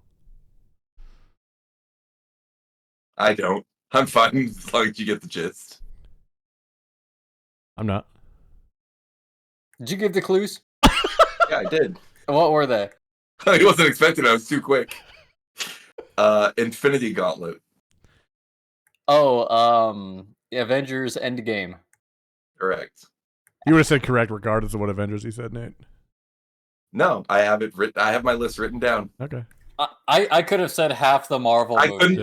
I don't. I'm fine as long as you get the gist. I'm not. Did you give the clues? Yeah, I did. What were they? He wasn't expecting. I was too quick. Infinity Gauntlet. Oh, Avengers Endgame. Correct. You would have said correct regardless of what Avengers he said, Nate. No, I have it written. I have my list written down. Okay. I could have said half the Marvel movies. I couldn't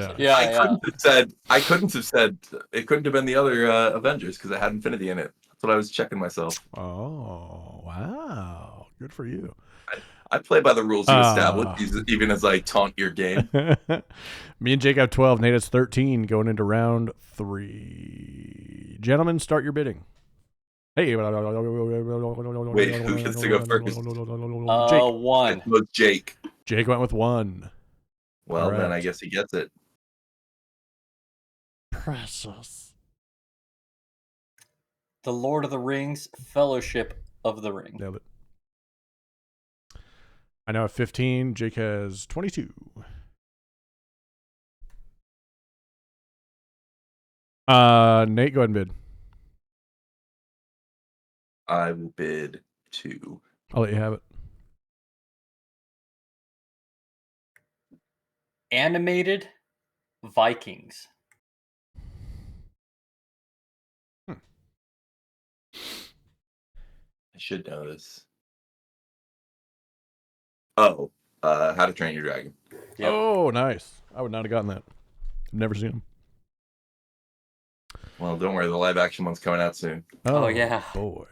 have said. It couldn't have been the other Avengers because it had Infinity in it. That's what I was checking myself. Oh, wow. Good for you. I play by the rules you established, even as I taunt your game. Me and Jake have 12. Nate has 13 going into round 3. Gentlemen, start your bidding. Hey. Wait, who gets to go first? Jake. 1. It was Jake. Jake went with 1. Well, Correct. then I guess he gets it. Precious. The Lord of the Rings, Fellowship of the Ring. Nailed it. I now have 15. Jake has 22. Nate, go ahead and bid. I will bid 2. I'll let you have it. Animated Vikings. I should know this. Oh, How to Train Your Dragon. Yep. Oh, nice. I would not have gotten that. I've never seen him. Well, don't worry. The live action one's coming out soon. Oh yeah. Boy.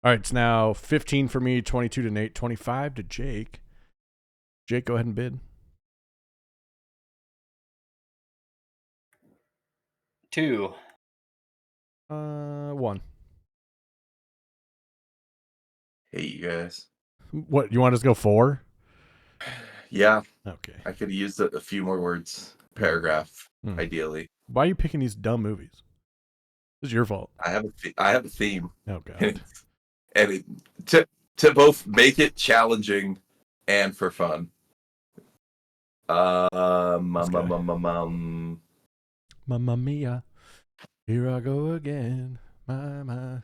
All right, it's now 15 for me, 22 to Nate, 25 to Jake. Jake, go ahead and bid. 2. 1. Hey, you guys. What, you want us to go 4? Yeah. Okay. I could have used a few more words. Paragraph, ideally. Why are you picking these dumb movies? This is your fault. I have a theme. Oh, God. And to both make it challenging and for fun. Mamma mia, here I go again. My.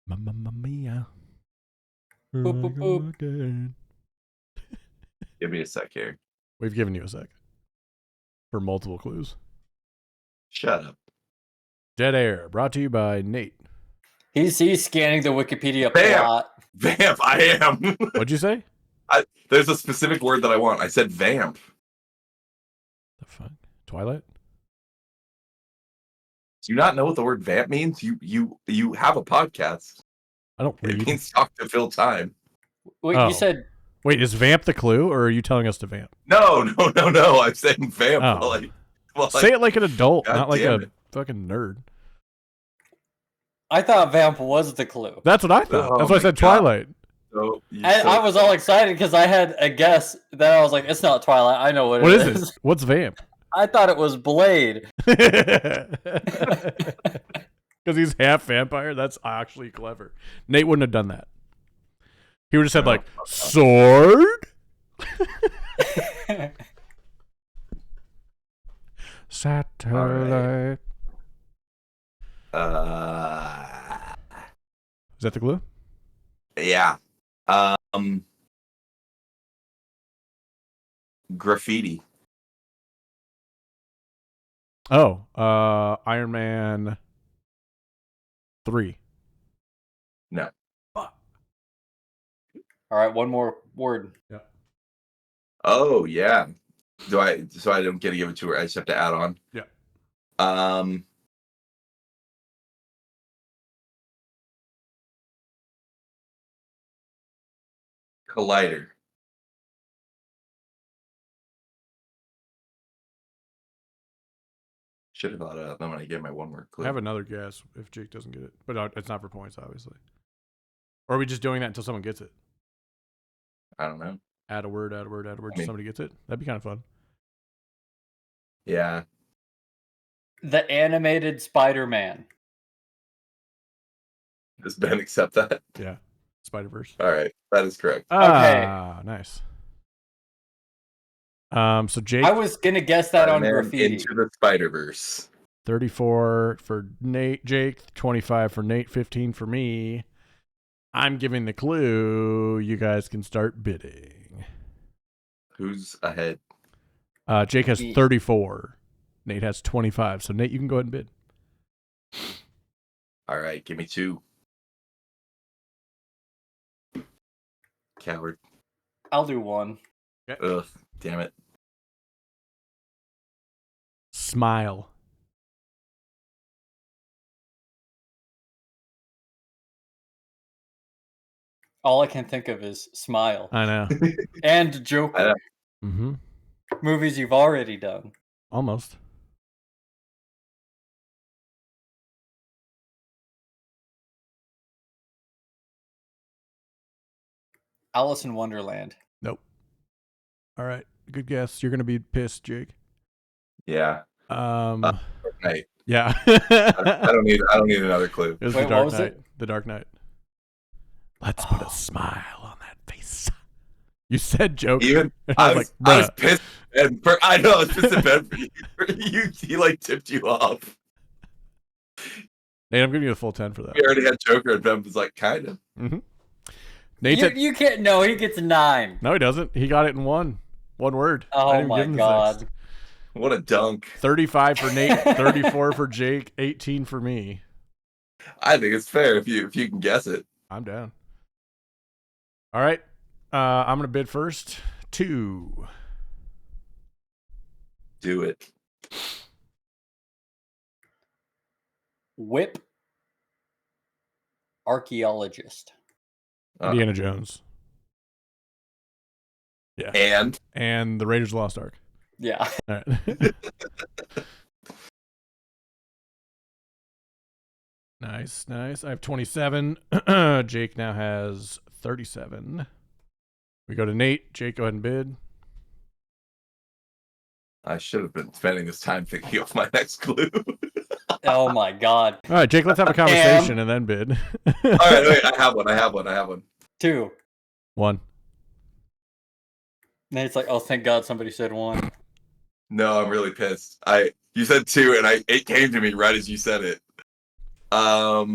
Mamma mia, here Boop, I boop, go boop. again. Give me a sec here. We've given you a sec for multiple clues. Shut up. Dead Air, brought to you by Nate. He's scanning the Wikipedia Bam! plot. Vamp, I am. What'd you say? There's a specific word that I want. I said vamp. The fuck? Twilight? Do you not know what the word vamp means? You have a podcast. I don't read. It means talk to fill time. Wait, Oh. you said... Wait, is vamp the clue, or are you telling us to vamp? No. I'm saying vamp. Oh. Say it like an adult, God not like damn a it. fucking nerd. I thought vamp was the clue. That's what I thought. Oh That's why I my said God. Twilight. So I was all excited because I had a guess that I was like, it's not Twilight. I know what What it is it? What's vamp? I thought it was Blade. Because he's half vampire? That's actually clever. Nate wouldn't have done that. He would have said, like, sword? Satellite. Is that the clue? Yeah. Graffiti. Oh, Iron Man 3. No. All right, one more word. Yeah. Oh yeah. So I don't get to give it to her. I just have to add on. Yeah. Collider. Should have thought of that when I gave my one word clue. I have another guess if Jake doesn't get it. But it's not for points, obviously. Or are we just doing that until someone gets it? I don't know. Add a word till somebody gets it. That'd be kind of fun. Yeah. The animated Spider-Man. Does Ben accept that? Yeah. Spider-Verse. All right. That is correct. Ah, nice. So Jake, I was gonna guess that on graffiti. Into the Spider-Verse. 34 for Nate, Jake, 25 for Nate, 15 for me. I'm giving the clue. You guys can start bidding. Who's ahead? Jake has 34. Nate has 25. So Nate, you can go ahead and bid. All right, give me 2. Coward. I'll do 1. Okay. Ugh, damn it. Smile. All I can think of is Smile. I know. And Joker. I know. Mm-hmm. Movies you've already done. Almost. Alice in Wonderland. Nope. All right. Good guess. You're going to be pissed, Jake. Yeah. Dark Knight. Yeah. I don't need another clue. It was Wait, The Dark what was Knight. it? The Dark Knight. Let's put a smile on that face. You said Joker. Even I was pissed, and I know I was pissed at Ben for you. He like tipped you off. Nate, I'm giving you a full 10 for that. We already had Joker, and Ben was like, kind of. Mm-hmm. Nate, You can't. No, he gets 9. no, he doesn't. He got it in one word. I Oh didn't my give him the god. six. What a dunk! 35 for Nate, 34 for Jake, 18 for me. I think it's fair if you can guess it. I'm down. All right. I'm going to bid first. 2. Do it. Whip. Archaeologist. Indiana Jones. Yeah. And the Raiders of the Lost Ark. Yeah. All right. Nice. I have 27. Jake now has 37. We go to Nate. Jake, go ahead and bid. I should have been spending this time thinking of my next clue. Oh my god. All right, Jake, let's have a conversation and then bid. All right, wait. I have one. 2. 1. And it's like, oh, thank God somebody said 1. No, I'm really pissed. You said 2, and it came to me right as you said it. Now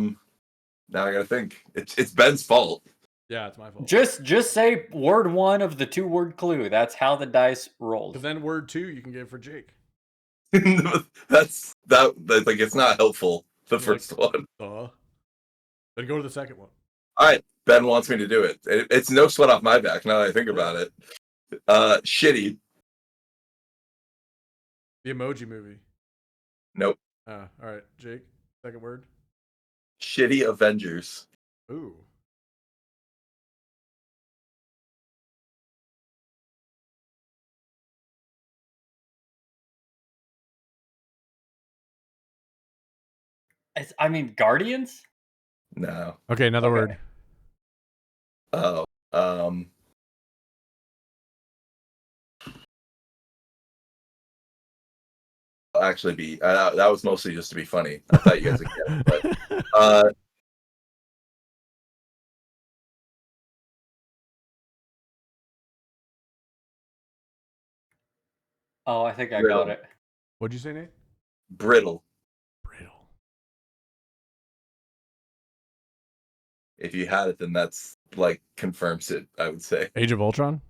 I gotta think. It's Ben's fault. Yeah, it's my fault. Just say word 1 of the 2-word clue. That's how the dice rolls. Because then word 2 you can give for Jake. That's like it's not helpful. The first one. Then go to the second one. All right, Ben wants me to do it. It's no sweat off my back now that I think about it. Shitty. The Emoji Movie. Nope. All right, Jake. Second word. Shitty Avengers. Ooh. I mean, Guardians? No. Okay, another word. Oh. Actually, that was mostly just to be funny. I thought you guys would get it, but Oh, I think I Riddle. got it. What'd you say, Nate? Brittle. Brittle. If you had it, then that's like confirms it, I would say. Age of Ultron?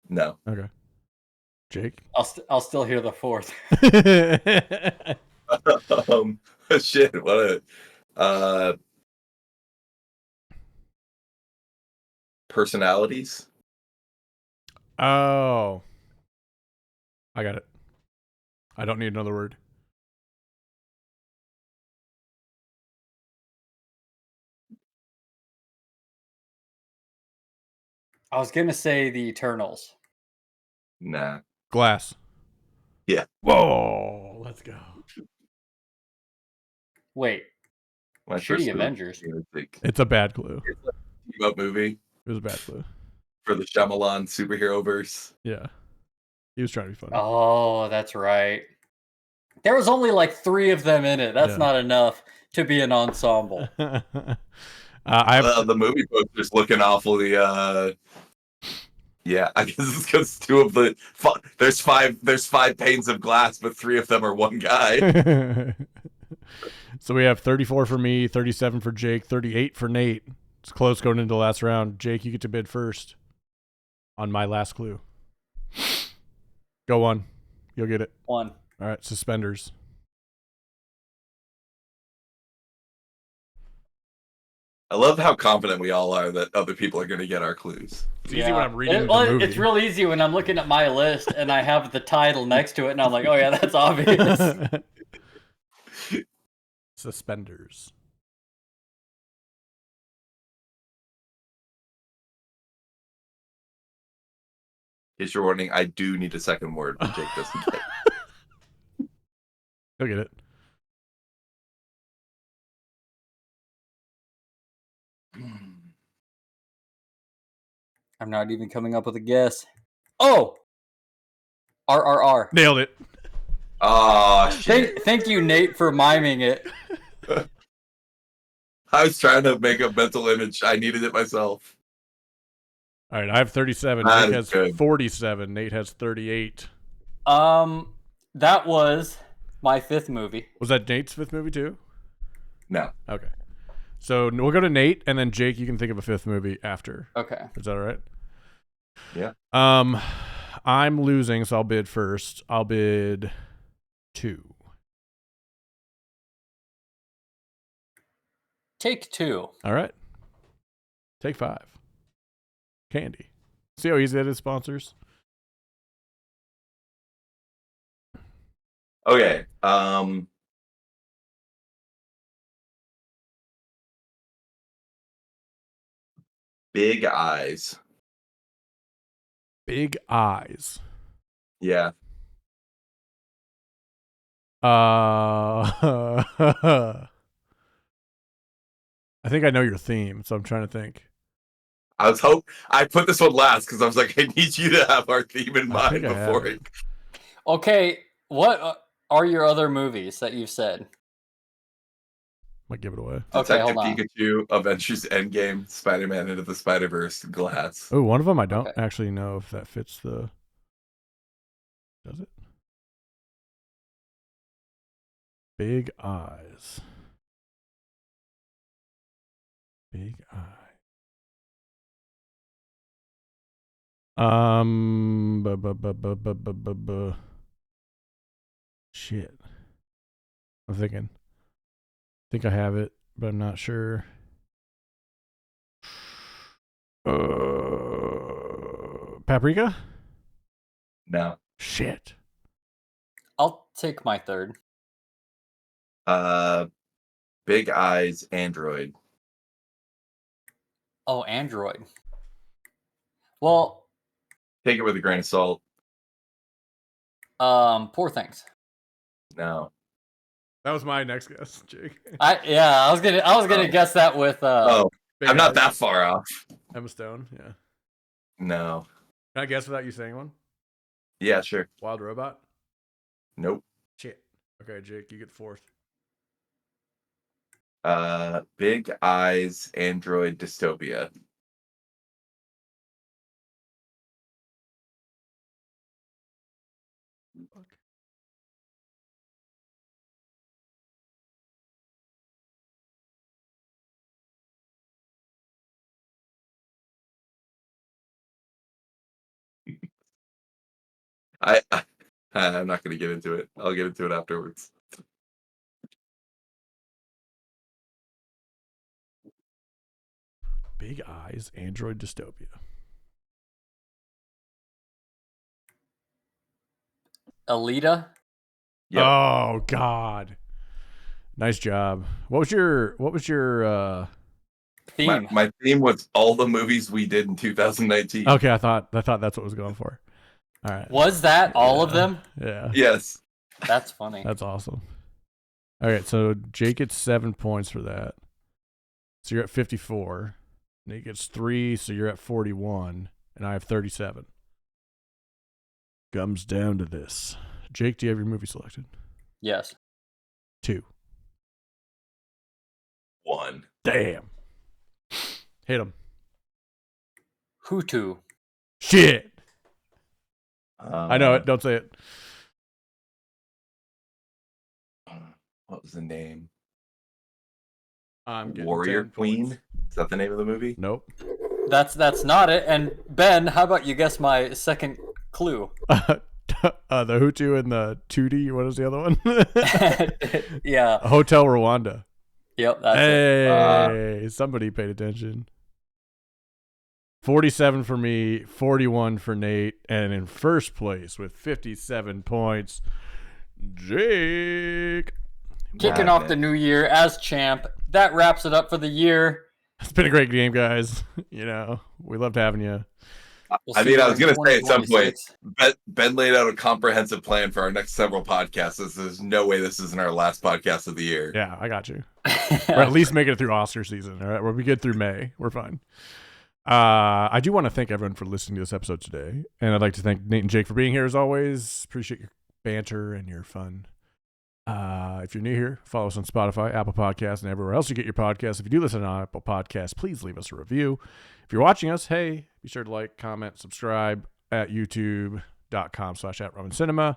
No. Okay. Jake? I'll still hear the 4th. Shit, what a personalities. Oh. I got it. I don't need another word. I was gonna say the Eternals. Nah. Glass. Yeah. Whoa. Let's go. Wait. My Shitty first Avengers. It's a bad clue. It's a team-up movie It was a bad clue. for the Shyamalan superhero verse. Yeah. He was trying to be funny. Oh, that's right. There was only like 3 of them in it. That's not enough. to be an ensemble. The movie poster's looking awfully. Yeah, I guess it's because two of the there's five panes of glass, but three of them are one guy. So we have 34 for me, 37 for Jake, 38 for Nate. It's close going into the last round. Jake, you get to bid first on my last clue. Go one. You'll get it. One. All right, suspenders. I love how confident we all are that other people are going to get our clues. It's easy when I'm reading the movie. It's real easy when I'm looking at my list and I have the title next to it, and I'm like, oh yeah, that's obvious. Suspenders. Here's your warning. I do need a second word when Jake doesn't get it. He'll get it. I'm not even coming up with a guess. Oh! RRR. Nailed it. Oh, shit. Thank you, Nate, for miming it. I was trying to make a mental image. I needed it myself. All right, I have 37. Jake has 47. Nate has 38. That was my fifth movie. Was that Nate's fifth movie too? No. Okay. So we'll go to Nate, and then Jake, you can think of a fifth movie after. Okay. Is that all right? Yeah. I'm losing, so I'll bid first. I'll bid 2. Take 2. All right. Take 5. Candy. See how easy that is, sponsors? Okay. Big eyes. Big eyes. Yeah. I think I know your theme, so I'm trying to think. I put this one last because I was like, I need you to have our theme in mind before it. Okay, what are your other movies that you've said? Might give it away. Detective Pikachu, Avengers Endgame, Spider-Man Into the Spider-Verse, Glass. Oh, one of them I don't actually know if that fits the... Does it? Big eyes. Big eye. Shit. I'm thinking. I think I have it, but I'm not sure. Paprika? No. Shit. I'll take my third. Big Eyes, Android. Oh, Android. Well, take it with a grain of salt. Poor Things. No. That was my next guess, Jake. I was gonna guess that with I'm not that far off. Emma Stone, yeah. No. Can I guess without you saying one? Yeah, sure. Wild Robot? Nope. Shit. Okay, Jake, you get fourth. Big Eyes, Android, Dystopia. I'm not going to get into it. I'll get into it afterwards. Big Eyes, Android, Dystopia. Alita. Yep. Oh God. Nice job. What was your theme? My theme was all the movies we did in 2019. Okay, I thought that's what it was going for. All right. Was that all of them? Yeah. Yes. That's funny. That's awesome. All right, so Jake gets 7 points for that. So you're at 54. Nate gets 3, so you're at 41, and I have 37. Comes down to this. Jake, do you have your movie selected? Yes. 2. One. Damn. Hit him. Hutu. Shit. I know it. Don't say it. What was the name? I'm getting Warrior 10 Queen. points. Is that the name of the movie? Nope. That's not it. And Ben, how about you guess my second clue? The Hutu and the Tootie. What is the other one? Yeah. Hotel Rwanda. Yep, that's it. Hey, somebody paid attention. 47 for me, 41 for Nate, and in first place with 57 points, Jake. Kicking off the new year as champ. That wraps it up for the year. It's been a great game, guys. You know, we loved having you. We'll I mean, I was going to say at some point, 2026. Ben laid out a comprehensive plan for our next several podcasts. There's no way this isn't our last podcast of the year. Yeah, I got you. Or at least make it through Oscar season. All right, we'll be good through May. We're fine. I do want to thank everyone for listening to this episode today, and I'd like to thank Nate and Jake for being here as always. Appreciate your banter and your fun. If you're new here, follow us on Spotify, Apple Podcasts, and everywhere else you get your podcasts. If you do listen on Apple Podcasts, please leave us a review. If you're watching us, hey, be sure to like, comment, subscribe at youtube.com/@RumandCinema,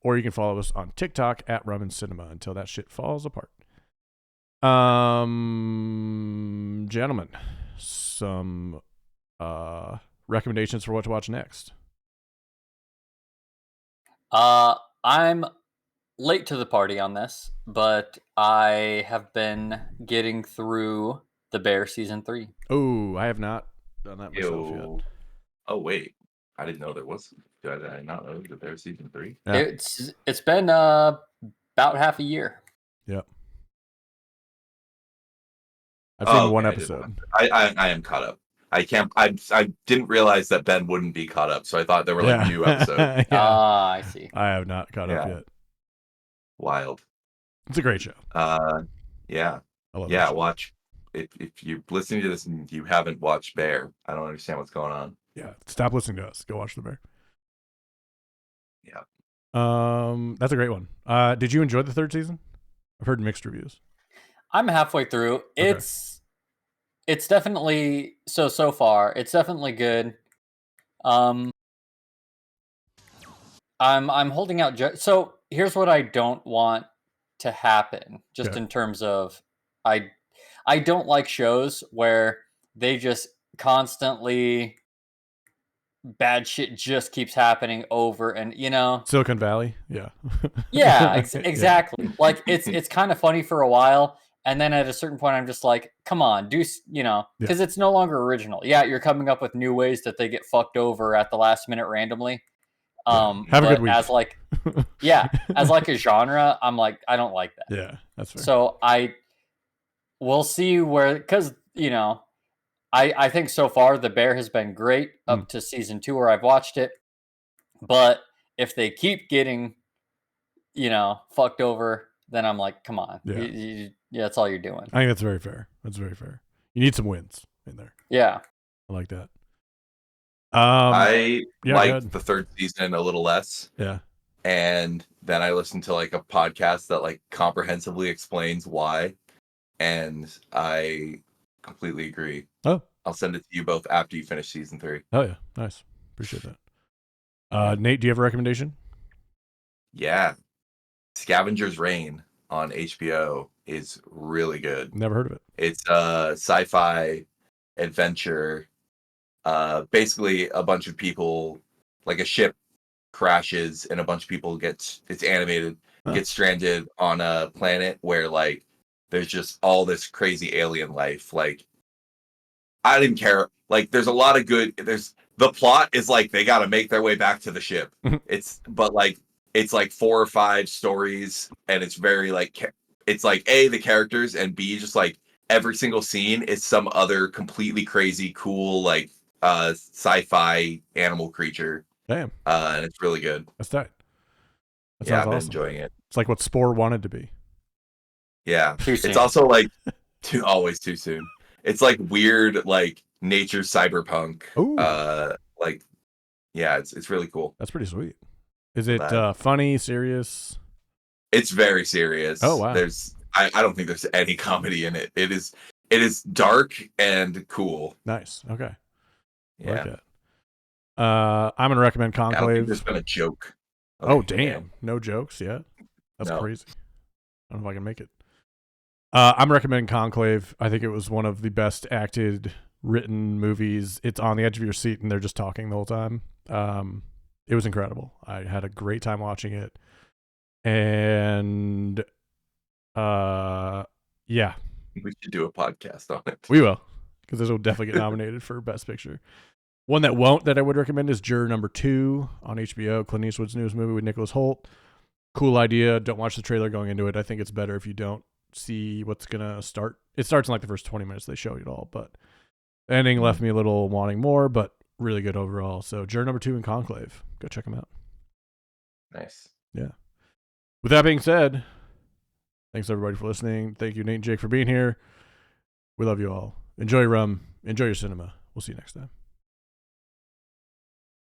or you can follow us on TikTok @RumandCinema until that shit falls apart. Gentlemen, some recommendations for what to watch next. I'm late to the party on this, but I have been getting through The Bear season 3. Oh, I have not done that myself yet. Oh wait, I didn't know there was. Did I not know that there's season 3? Yeah. It's been about half a year. Yep. I've seen one episode. I am caught up. I didn't realize that Ben wouldn't be caught up, so I thought there were like new episodes. I see. I have not caught up yet. Wild. It's a great show. Yeah. I love Yeah, watch. If you're listening to this and you haven't watched Bear, I don't understand what's going on. Yeah, stop listening to us. Go watch The Bear. Yeah. That's a great one. Did you enjoy the third season? I've heard mixed reviews. I'm halfway through. Okay. It's definitely so far. It's definitely good. I'm holding out. So here's what I don't want to happen, just in terms of I don't like shows where they just constantly bad shit just keeps happening over and Silicon Valley. Yeah. Yeah, exactly. Like it's kind of funny for a while, and then at a certain point I'm just like, come on, because it's no longer original. Yeah, you're coming up with new ways that they get fucked over at the last minute randomly. Have a good week. As like a genre, I'm like, I don't like that. Yeah, that's fair. So we'll see because I think so far The Bear has been great up to season 2 where I've watched it, but if they keep getting fucked over, then I'm like, come on, yeah, that's all you're doing. I think that's very fair. That's very fair. You need some wins in there. Yeah, I like that. I liked the third season a little less. Yeah. And then I listened to like a podcast that like comprehensively explains why. And I completely agree. Oh. I'll send it to you both after you finish season 3. Oh yeah. Nice. Appreciate that. Nate, do you have a recommendation? Yeah. Scavenger's Reign on HBO is really good. Never heard of it. It's a sci-fi adventure. Basically a bunch of people, like a ship crashes and a bunch of people it's animated, get stranded on a planet where like there's just all this crazy alien life. Like I didn't care. Like there's a lot of good. The plot is like they got to make their way back to the ship. It's like 4 or 5 stories, and it's very like it's like A, the characters, and B, just like every single scene is some other completely crazy, cool like sci-fi animal creature. Damn. And it's really good. That's tight. That I've sounds been awesome. enjoying it. It's like what Spore wanted to be. Yeah. Too soon. It's also like always too soon. It's like weird, like nature cyberpunk. Ooh. Like yeah, it's really cool. That's pretty sweet. Is it funny, serious? It's very serious. Oh wow. I don't think there's any comedy in it. It is dark and cool. Nice. Okay. Yeah. Like it. I'm gonna recommend Conclave. I don't think there's been a joke. Oh damn! No jokes yet. That's crazy. I don't know if I can make it. I'm recommending Conclave. I think it was one of the best acted, written movies. It's on the edge of your seat, and they're just talking the whole time. It was incredible. I had a great time watching it, and yeah, we should do a podcast on it. We will, because this will definitely get nominated for Best Picture. One that won't, that I would recommend, is Juror Number 2 on HBO, Clint Eastwood's newest movie with Nicholas Hoult. Cool idea. Don't watch the trailer going into it. I think it's better if you don't see what's going to start. It starts in like the first 20 minutes. They show you it all, but the ending left me a little wanting more, but really good overall. So Juror Number 2 and Conclave. Go check them out. Nice. Yeah. With that being said, thanks everybody for listening. Thank you, Nate and Jake, for being here. We love you all. Enjoy rum. Enjoy your cinema. We'll see you next time.